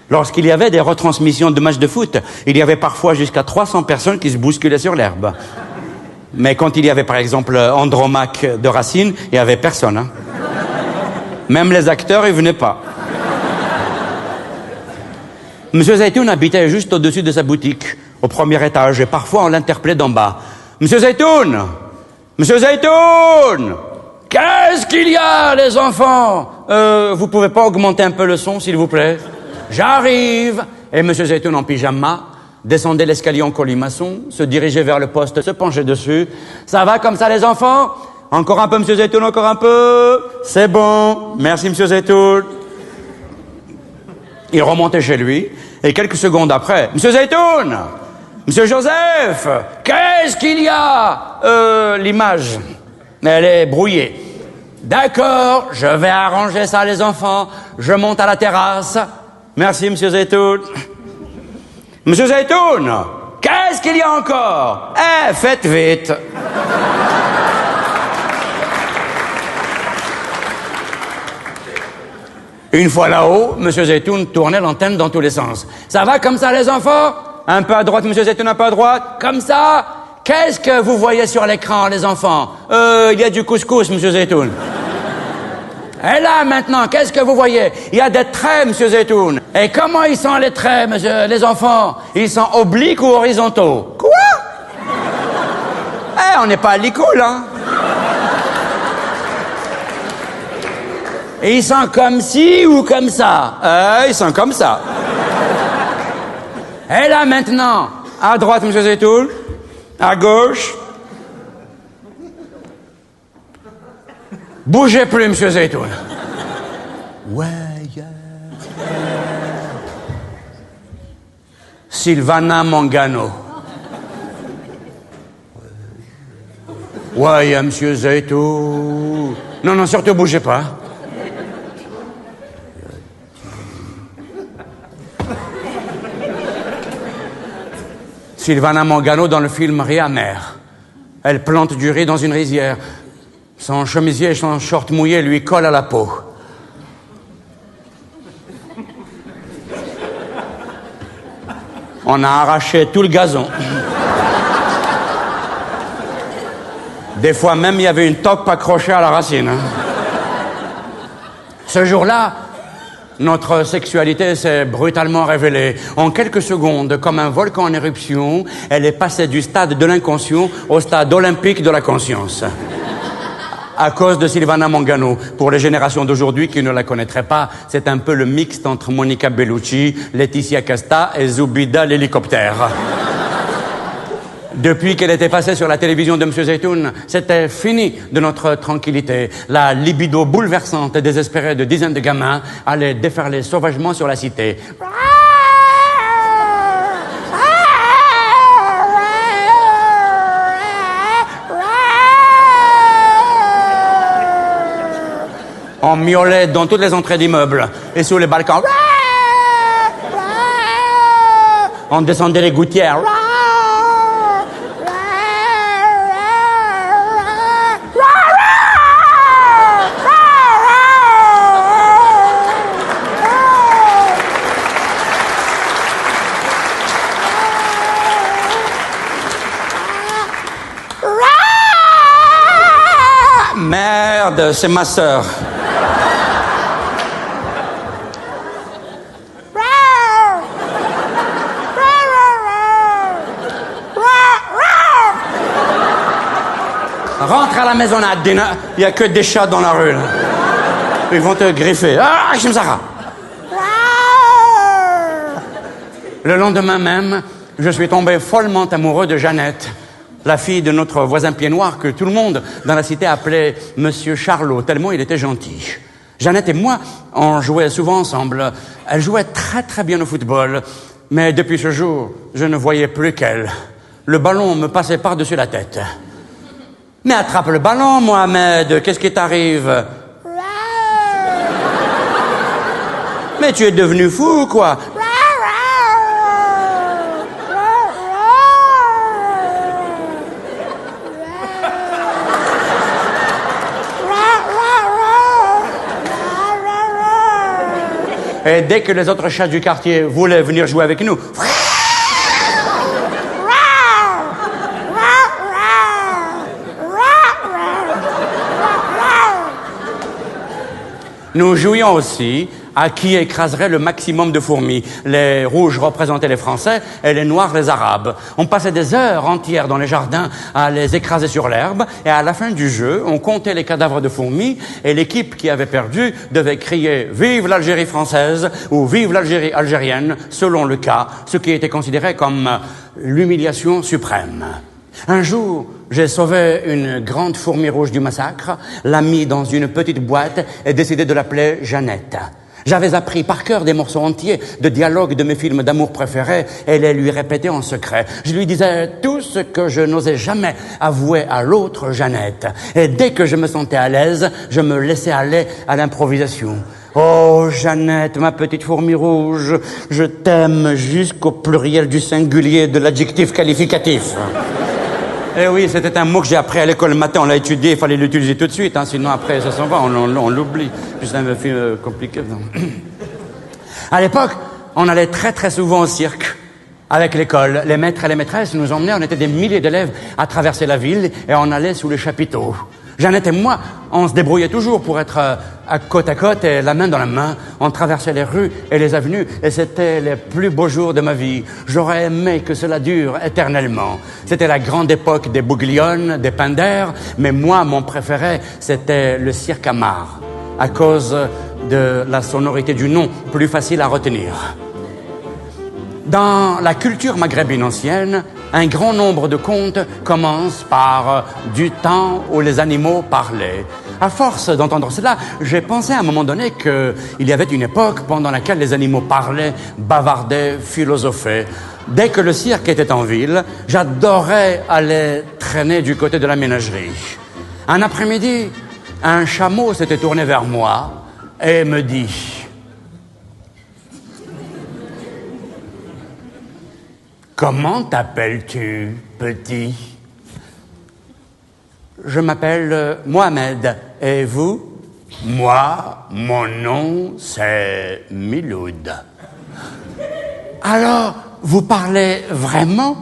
S1: Lorsqu'il y avait des retransmissions de matchs de foot, il y avait parfois jusqu'à 300 personnes qui se bousculaient sur l'herbe. Mais quand il y avait par exemple Andromaque de Racine, il n'y avait personne. Hein. Même les acteurs, ils venaient pas. Monsieur Zeytoun habitait juste au-dessus de sa boutique, au premier étage, et parfois on l'interpellait d'en bas. Monsieur Zeytoun! Monsieur Zeytoun! Qu'est-ce qu'il y a, les enfants? Vous pouvez pas augmenter un peu le son, s'il vous plaît? J'arrive! Et Monsieur Zeytoun en pyjama descendait l'escalier en colimaçon, se dirigeait vers le poste, se penchait dessus. « Ça va comme ça les enfants? Encore un peu, monsieur Zeytoun, encore un peu. C'est bon. Merci, monsieur Zeytoun. » Il remontait chez lui, et quelques secondes après, « Monsieur Zeytoun! Monsieur Joseph! Qu'est-ce qu'il y a? L'image, elle est brouillée. D'accord, je vais arranger ça, les enfants. Je monte à la terrasse. Merci, monsieur Zeytoun. Monsieur Zeytoun! Qu'est-ce qu'il y a encore? Faites vite. » Une fois là-haut, monsieur Zeytoun tournait l'antenne dans tous les sens. « Ça va comme ça, les enfants? Un peu à droite, monsieur Zeytoun, un peu à droite. Comme ça? Qu'est-ce que vous voyez sur l'écran, les enfants? Il y a du couscous, monsieur Zeytoun. Et là, maintenant, qu'est-ce que vous voyez? Il y a des traits, monsieur Zeytoun. Et comment ils sont, les traits, monsieur, les enfants? Ils sont obliques ou horizontaux? Quoi? On n'est pas à l'école, hein? Et ils sont comme ci ou comme ça? Ils sont comme ça. Et là, maintenant, à droite, monsieur Zeytoun, à gauche. Bougez plus, monsieur Zeytoun. Ouais, yeah. Sylvana Mangano. Ouais, monsieur Zeytoun. Non, surtout bougez pas. Sylvana Mangano dans le film Riz amer. Elle plante du riz dans une rizière. Son chemisier et son short mouillé lui collent à la peau. On a arraché tout le gazon. Des fois même, il y avait une taupe accrochée à la racine. Ce jour-là, notre sexualité s'est brutalement révélée. En quelques secondes, comme un volcan en éruption, elle est passée du stade de l'inconscient au stade olympique de la conscience. À cause de Sylvana Mangano. Pour les générations d'aujourd'hui qui ne la connaîtraient pas, c'est un peu le mixte entre Monica Bellucci, Laetitia Casta et Zoubida l'hélicoptère. Depuis qu'elle était passée sur la télévision de M. Zeytoun, c'était fini de notre tranquillité. La libido bouleversante et désespérée de dizaines de gamins allait déferler sauvagement sur la cité. On miaulait dans toutes les entrées d'immeubles et sur les balcons. On descendait les gouttières. Merde, c'est ma sœur. Rentre à la maisonnade, Dina. Il n'y a que des chats dans la rue, là. Ils vont te griffer. Ah, Shimzara. Le lendemain même, je suis tombé follement amoureux de Jeannette, la fille de notre voisin pied noir que tout le monde dans la cité appelait Monsieur Charlot, tellement il était gentil. Jeannette et moi, on jouait souvent ensemble. Elle jouait très très bien au football, mais depuis ce jour, je ne voyais plus qu'elle. Le ballon me passait par-dessus la tête. Mais attrape le ballon, Mohamed, qu'est-ce qui t'arrive? Mais tu es devenu fou, quoi? Et dès que les autres chats du quartier voulaient venir jouer avec nous, nous jouions aussi à qui écraserait le maximum de fourmis. Les rouges représentaient les Français et les noirs les Arabes. On passait des heures entières dans les jardins à les écraser sur l'herbe et à la fin du jeu, on comptait les cadavres de fourmis et l'équipe qui avait perdu devait crier « Vive l'Algérie française » ou « Vive l'Algérie algérienne » selon le cas, ce qui était considéré comme l'humiliation suprême. Un jour, j'ai sauvé une grande fourmi rouge du massacre, l'a mis dans une petite boîte et décidé de l'appeler Jeannette. J'avais appris par cœur des morceaux entiers de dialogues de mes films d'amour préférés et les lui répétais en secret. Je lui disais tout ce que je n'osais jamais avouer à l'autre Jeannette. Et dès que je me sentais à l'aise, je me laissais aller à l'improvisation. Oh, Jeannette, ma petite fourmi rouge, je t'aime jusqu'au pluriel du singulier de l'adjectif qualificatif. Eh oui, c'était un mot que j'ai appris à l'école le matin, on l'a étudié, il fallait l'utiliser tout de suite, sinon après ça s'en va, on l'oublie. C'est un film compliqué. À l'époque, on allait très très souvent au cirque avec l'école. Les maîtres et les maîtresses nous emmenaient, on était des milliers d'élèves à traverser la ville et on allait sous les chapiteaux. Jeannette et moi, on se débrouillait toujours pour être à côte et la main dans la main. On traversait les rues et les avenues et c'était les plus beaux jours de ma vie. J'aurais aimé que cela dure éternellement. C'était la grande époque des bougliones, des Pinders, mais moi, mon préféré, c'était le cirque Amar, à cause de la sonorité du nom, plus facile à retenir. Dans la culture maghrébine ancienne, un grand nombre de contes commencent par du temps où les animaux parlaient. À force d'entendre cela, j'ai pensé à un moment donné qu'il y avait une époque pendant laquelle les animaux parlaient, bavardaient, philosophaient. Dès que le cirque était en ville, j'adorais aller traîner du côté de la ménagerie. Un après-midi, un chameau s'était tourné vers moi et me dit... Comment t'appelles-tu, petit? Je m'appelle Mohamed. Et vous? Moi, mon nom, c'est Miloud. Alors, vous parlez vraiment?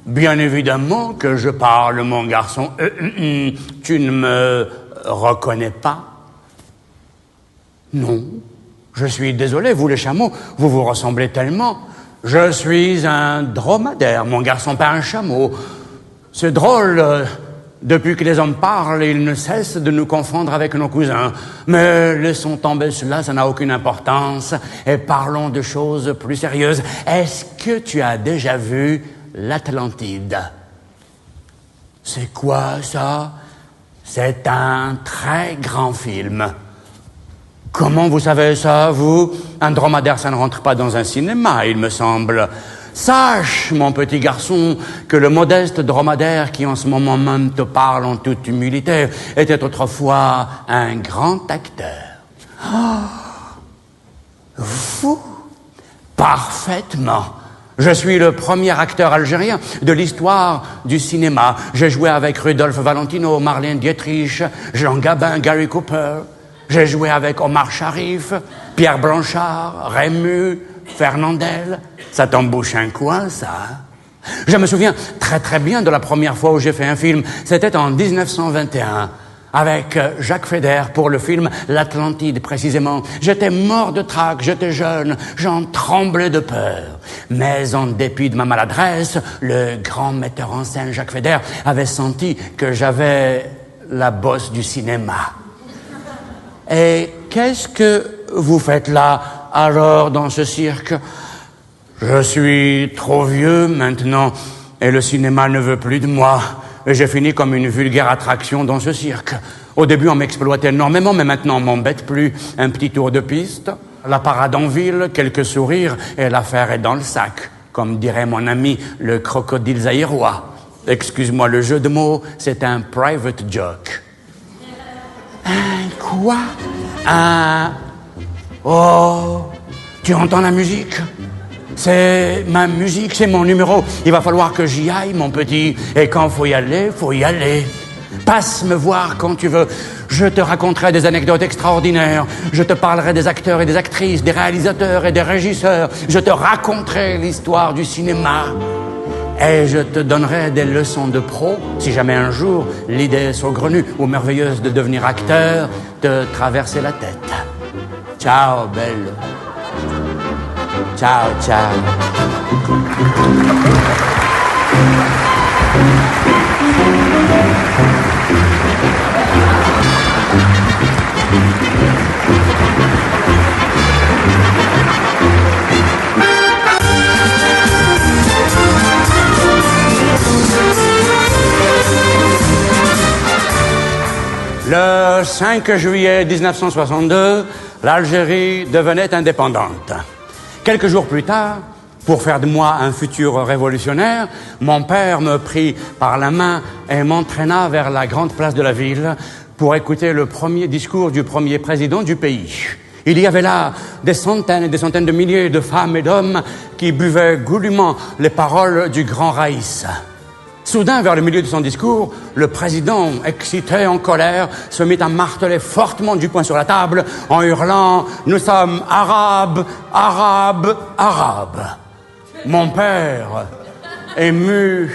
S1: Bien évidemment que je parle, mon garçon. Tu ne me reconnais pas? Non. Je suis désolé, vous les chameaux, vous vous ressemblez tellement. Je suis un dromadaire, mon garçon, pas un chameau. C'est drôle, depuis que les hommes parlent, ils ne cessent de nous confondre avec nos cousins. Mais laissons tomber cela, ça n'a aucune importance. Et parlons de choses plus sérieuses. Est-ce que tu as déjà vu l'Atlantide? C'est quoi ça? C'est un très grand film. Comment vous savez ça, vous? Un dromadaire, ça ne rentre pas dans un cinéma, il me semble. Sache, mon petit garçon, que le modeste dromadaire qui en ce moment même te parle en toute humilité était autrefois un grand acteur. Oh, vous? Parfaitement. Je suis le premier acteur algérien de l'histoire du cinéma. J'ai joué avec Rudolph Valentino, Marlène Dietrich, Jean Gabin, Gary Cooper... J'ai joué avec Omar Sharif, Pierre Blanchard, Rému, Fernandel. Ça t'embouche un coin, ça? Je me souviens très très bien de la première fois où j'ai fait un film. C'était en 1921, avec Jacques Feder pour le film L'Atlantide, précisément. J'étais mort de trac, j'étais jeune, j'en tremblais de peur. Mais en dépit de ma maladresse, le grand metteur en scène Jacques Feder avait senti que j'avais la bosse du cinéma. Et qu'est-ce que vous faites là, alors, dans ce cirque? Je suis trop vieux maintenant, et le cinéma ne veut plus de moi. Et j'ai fini comme une vulgaire attraction dans ce cirque. Au début, on m'exploitait énormément, mais maintenant, on m'embête plus. Un petit tour de piste, la parade en ville, quelques sourires, et l'affaire est dans le sac. Comme dirait mon ami, le crocodile zaïrois. Excuse-moi le jeu de mots, c'est un private joke. Quoi? Oh, tu entends la musique? C'est ma musique, c'est mon numéro. Il va falloir que j'y aille, mon petit. Et quand faut y aller, faut y aller. Passe me voir quand tu veux. Je te raconterai des anecdotes extraordinaires. Je te parlerai des acteurs et des actrices, des réalisateurs et des régisseurs. Je te raconterai l'histoire du cinéma. Et je te donnerai des leçons de pro, si jamais un jour l'idée saugrenue ou merveilleuse de devenir acteur te traversait la tête. Ciao, bello. Ciao, ciao. Le 5 juillet 1962, l'Algérie devenait indépendante. Quelques jours plus tard, pour faire de moi un futur révolutionnaire, mon père me prit par la main et m'entraîna vers la grande place de la ville pour écouter le premier discours du premier président du pays. Il y avait là des centaines et des centaines de milliers de femmes et d'hommes qui buvaient goulûment les paroles du grand Raïs. Soudain, vers le milieu de son discours, le président, excité, en colère, se mit à marteler fortement du poing sur la table en hurlant « Nous sommes arabes, arabes, arabes ». Mon père, ému,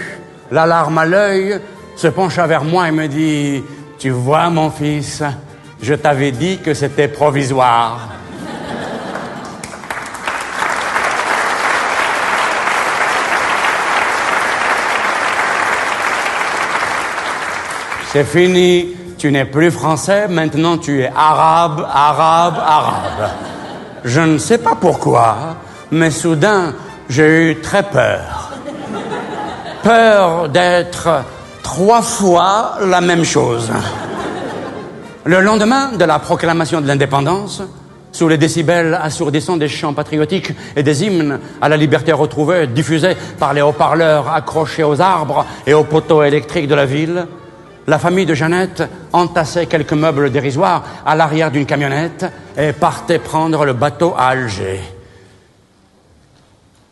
S1: la larme à l'œil, se pencha vers moi et me dit « Tu vois, mon fils, je t'avais dit que c'était provisoire ». C'est fini, tu n'es plus français, maintenant tu es arabe, arabe, arabe. Je ne sais pas pourquoi, mais soudain, j'ai eu très peur. Peur d'être 3 fois la même chose. Le lendemain de la proclamation de l'indépendance, sous les décibels assourdissants des chants patriotiques et des hymnes à la liberté retrouvée diffusés par les haut-parleurs accrochés aux arbres et aux poteaux électriques de la ville, la famille de Jeannette entassait quelques meubles dérisoires à l'arrière d'une camionnette et partait prendre le bateau à Alger.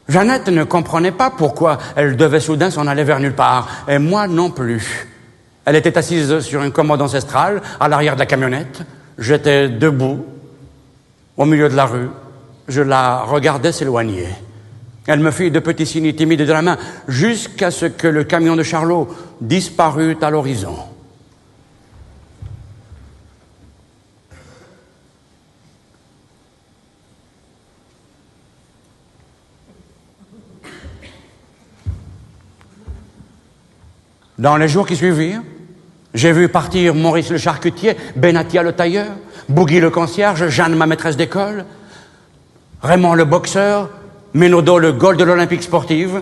S1: Jeannette ne comprenait pas pourquoi elle devait soudain s'en aller vers nulle part, et moi non plus. Elle était assise sur une commode ancestrale à l'arrière de la camionnette. J'étais debout, au milieu de la rue. Je la regardais s'éloigner. Elle me fit de petits signes timides de la main jusqu'à ce que le camion de Charlot disparut à l'horizon. Dans les jours qui suivirent, j'ai vu partir Maurice le charcutier, Benatia le tailleur, Bougui le concierge, Jeanne ma maîtresse d'école, Raymond le boxeur, Ménodo le goal de l'Olympique sportive,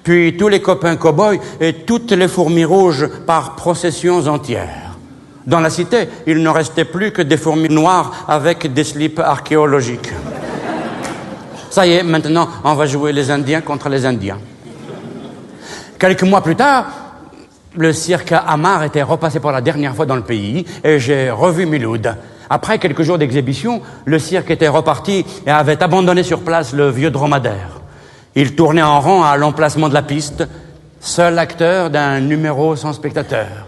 S1: puis tous les copains cow-boys et toutes les fourmis rouges par processions entières. Dans la cité, il ne restait plus que des fourmis noires avec des slips archéologiques. Ça y est, maintenant, on va jouer les Indiens contre les Indiens. Quelques mois plus tard, le cirque Hamar était repassé pour la dernière fois dans le pays et j'ai revu Miloud. Après quelques jours d'exhibition, le cirque était reparti et avait abandonné sur place le vieux dromadaire. Il tournait en rond à l'emplacement de la piste, seul acteur d'un numéro sans spectateur.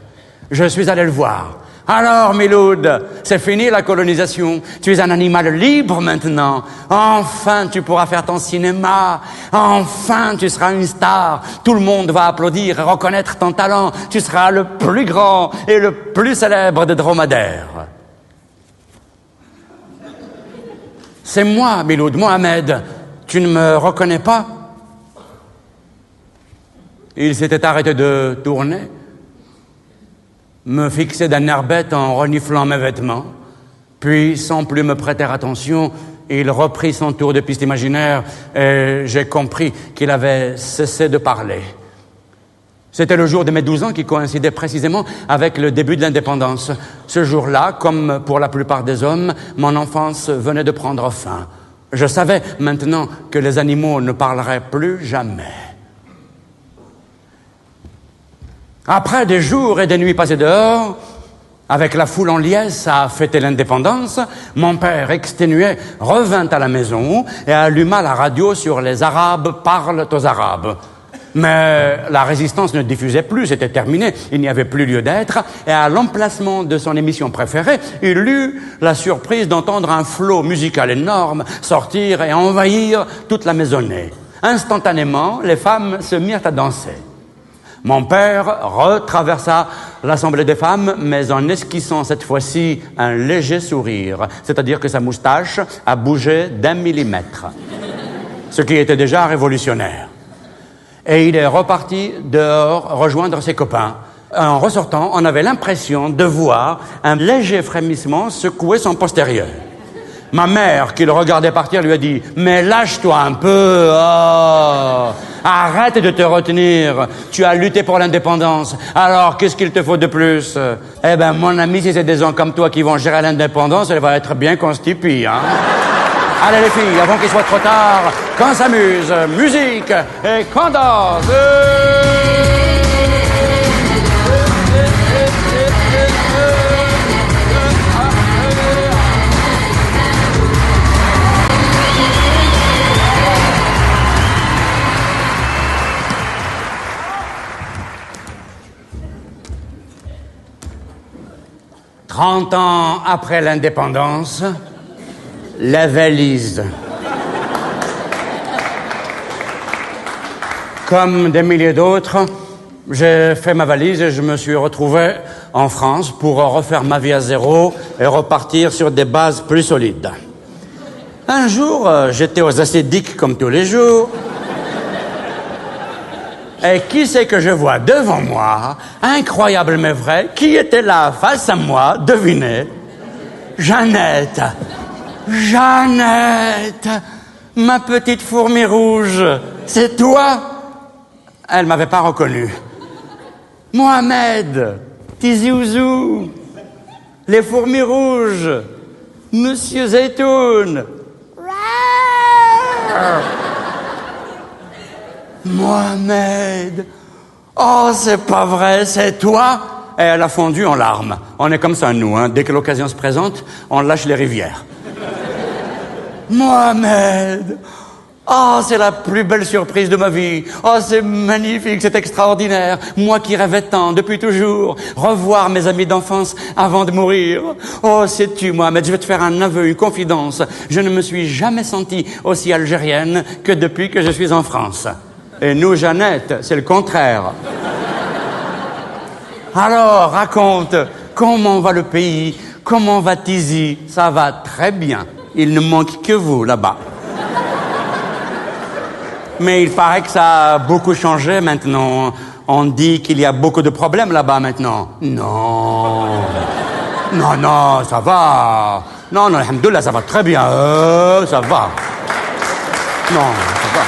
S1: Je suis allé le voir. « Alors, Miloud, c'est fini la colonisation. Tu es un animal libre maintenant. Enfin, tu pourras faire ton cinéma. Enfin, tu seras une star. Tout le monde va applaudir et reconnaître ton talent. Tu seras le plus grand et le plus célèbre des dromadaires. » C'est moi, Miloud, Mohamed. Tu ne me reconnais pas? Il s'était arrêté de tourner, me fixait d'un air bête en reniflant mes vêtements, puis, sans plus me prêter attention, il reprit son tour de piste imaginaire et j'ai compris qu'il avait cessé de parler. C'était le jour de mes 12 ans qui coïncidait précisément avec le début de l'indépendance. Ce jour-là, comme pour la plupart des hommes, mon enfance venait de prendre fin. Je savais maintenant que les animaux ne parleraient plus jamais. Après des jours et des nuits passés dehors, avec la foule en liesse à fêter l'indépendance, mon père, exténué, revint à la maison et alluma la radio sur « Les Arabes parlent aux Arabes ». Mais la résistance ne diffusait plus, c'était terminé, il n'y avait plus lieu d'être, et à l'emplacement de son émission préférée, il eut la surprise d'entendre un flot musical énorme sortir et envahir toute la maisonnée. Instantanément, les femmes se mirent à danser. Mon père retraversa l'Assemblée des femmes, mais en esquissant cette fois-ci un léger sourire. C'est-à-dire que sa moustache a bougé d'1 millimètre. Ce qui était déjà révolutionnaire. Et il est reparti dehors rejoindre ses copains. En ressortant, on avait l'impression de voir un léger frémissement secouer son postérieur. Ma mère, qui le regardait partir, lui a dit « Mais lâche-toi un peu, oh. Arrête de te retenir, tu as lutté pour l'indépendance, alors qu'est-ce qu'il te faut de plus ?» Eh ben, mon ami, si c'est des gens comme toi qui vont gérer l'indépendance, elle va être bien constipée, hein. Allez les filles, avant qu'il soit trop tard, qu'on s'amuse, musique et qu'on danse. 30 ans après l'indépendance, la valise. Comme des milliers d'autres, j'ai fait ma valise et je me suis retrouvé en France pour refaire ma vie à zéro et repartir sur des bases plus solides. Un jour, j'étais aux Acédiques comme tous les jours. Et qui c'est que je vois devant moi? Incroyable mais vrai. Qui était là face à moi? Devinez. Jeannette. Jeannette. Ma petite fourmi rouge. C'est toi? Elle m'avait pas reconnu. Mohamed. Tizi Ouzou. Les fourmis rouges. Monsieur Zeytoun. Mohamed, oh, c'est pas vrai, c'est toi? Et elle a fondu en larmes. On est comme ça, nous, hein. Dès que l'occasion se présente, on lâche les rivières. Mohamed, oh, c'est la plus belle surprise de ma vie. Oh, c'est magnifique, c'est extraordinaire. Moi qui rêvais tant, depuis toujours, revoir mes amis d'enfance avant de mourir. Oh, sais-tu, Mohamed, je vais te faire un aveu, une confidence. Je ne me suis jamais sentie aussi algérienne que depuis que je suis en France. Et nous, Jeannette, c'est le contraire. Alors, raconte, comment va le pays? Comment va Tizi? Ça va très bien. Il ne manque que vous, là-bas. Mais il paraît que ça a beaucoup changé maintenant. On dit qu'il y a beaucoup de problèmes là-bas maintenant. Non. Non, non, ça va. Non, non, alhamdoulilah, ça va très bien. Ça va. Non, ça va.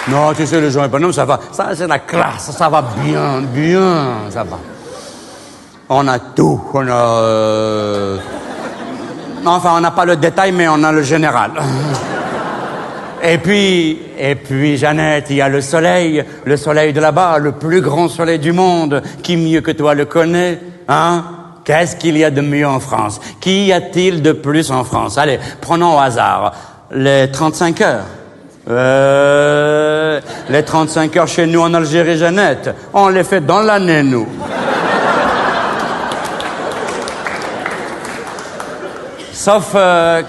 S1: Non, tu sais, les gens économes, ça va. Ça, c'est la classe. Ça va bien, bien, ça va. On a tout. On a... Enfin, on n'a pas le détail, mais on a le général. Et puis, Jeannette, il y a le soleil de là-bas, le plus grand soleil du monde. Qui mieux que toi le connaît, hein? Qu'est-ce qu'il y a de mieux en France? Qu'y a-t-il de plus en France? Allez, prenons au hasard. Les 35 heures. Les 35 heures chez nous en Algérie, Jeannette, on les fait dans l'année, nous. Sauf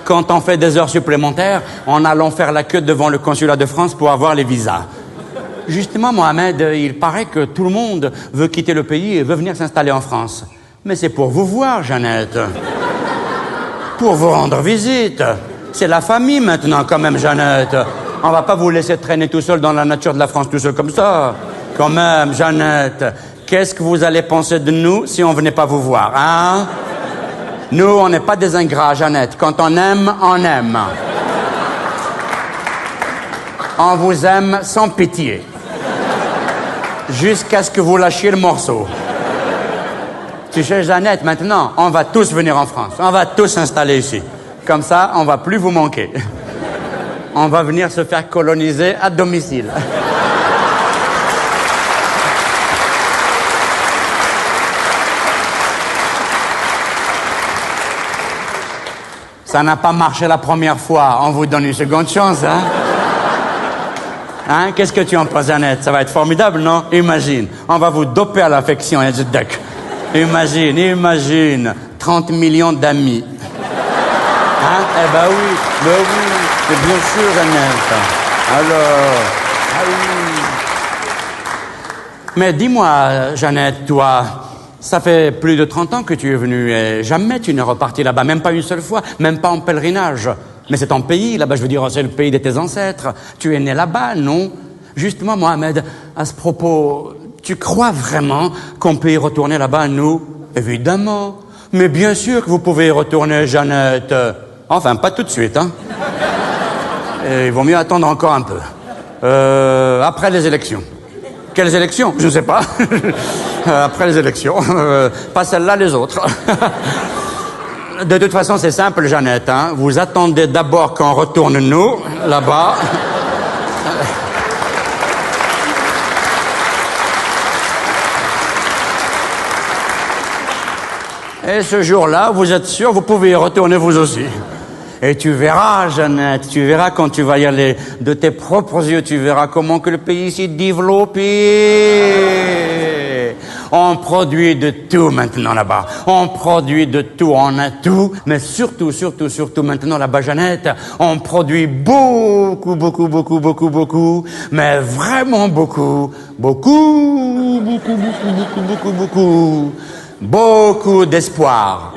S1: quand on fait des heures supplémentaires, en allant faire la queue devant le consulat de France pour avoir les visas. Justement, Mohamed, il paraît que tout le monde veut quitter le pays et veut venir s'installer en France. Mais c'est pour vous voir, Jeannette. Pour vous rendre visite. C'est la famille maintenant, quand même, Jeannette. On va pas vous laisser traîner tout seul dans la nature de la France, tout seul comme ça. Quand même, Jeannette, qu'est-ce que vous allez penser de nous si on venait pas vous voir, hein? Nous, on n'est pas des ingrats, Jeannette. Quand on aime, on aime. On vous aime sans pitié. Jusqu'à ce que vous lâchiez le morceau. Tu sais, Jeannette, maintenant, on va tous venir en France. On va tous s'installer ici. Comme ça, on va plus vous manquer. On va venir se faire coloniser à domicile. Ça n'a pas marché la première fois. On vous donne une seconde chance, hein? Hein? Qu'est-ce que tu en penses, Jeannette? Ça va être formidable, non? Imagine. On va vous doper à l'affection, Yazdek. Imagine. 30 millions d'amis. Hein? Eh ben oui, c'est bien sûr, Jeannette. Alors, ah Mais dis-moi, Jeannette, toi, ça fait plus de 30 ans que tu es venue et jamais tu n'es reparti là-bas, même pas une seule fois, même pas en pèlerinage. Mais c'est ton pays, là-bas, je veux dire, c'est le pays de tes ancêtres. Tu es né là-bas, non? Justement, Mohamed, à ce propos, tu crois vraiment qu'on peut y retourner là-bas, nous? Évidemment. Mais bien sûr que vous pouvez y retourner, Jeannette. Enfin, pas tout de suite, hein. Et il vaut mieux attendre encore un peu. Après les élections. Quelles élections? Je ne sais pas. Après les élections. Pas celles-là, les autres. De toute façon, c'est simple, Jeannette, hein. Vous attendez d'abord qu'on retourne, nous, là-bas. Et ce jour-là, vous êtes sûr, vous pouvez y retourner vous aussi. Et tu verras, Jeannette, tu verras quand tu vas y aller de tes propres yeux, tu verras comment que le pays s'est développé. On produit de tout maintenant là-bas. On produit de tout, on a tout. Mais surtout maintenant là-bas, Jeannette, on produit beaucoup. Mais vraiment beaucoup. Beaucoup d'espoir.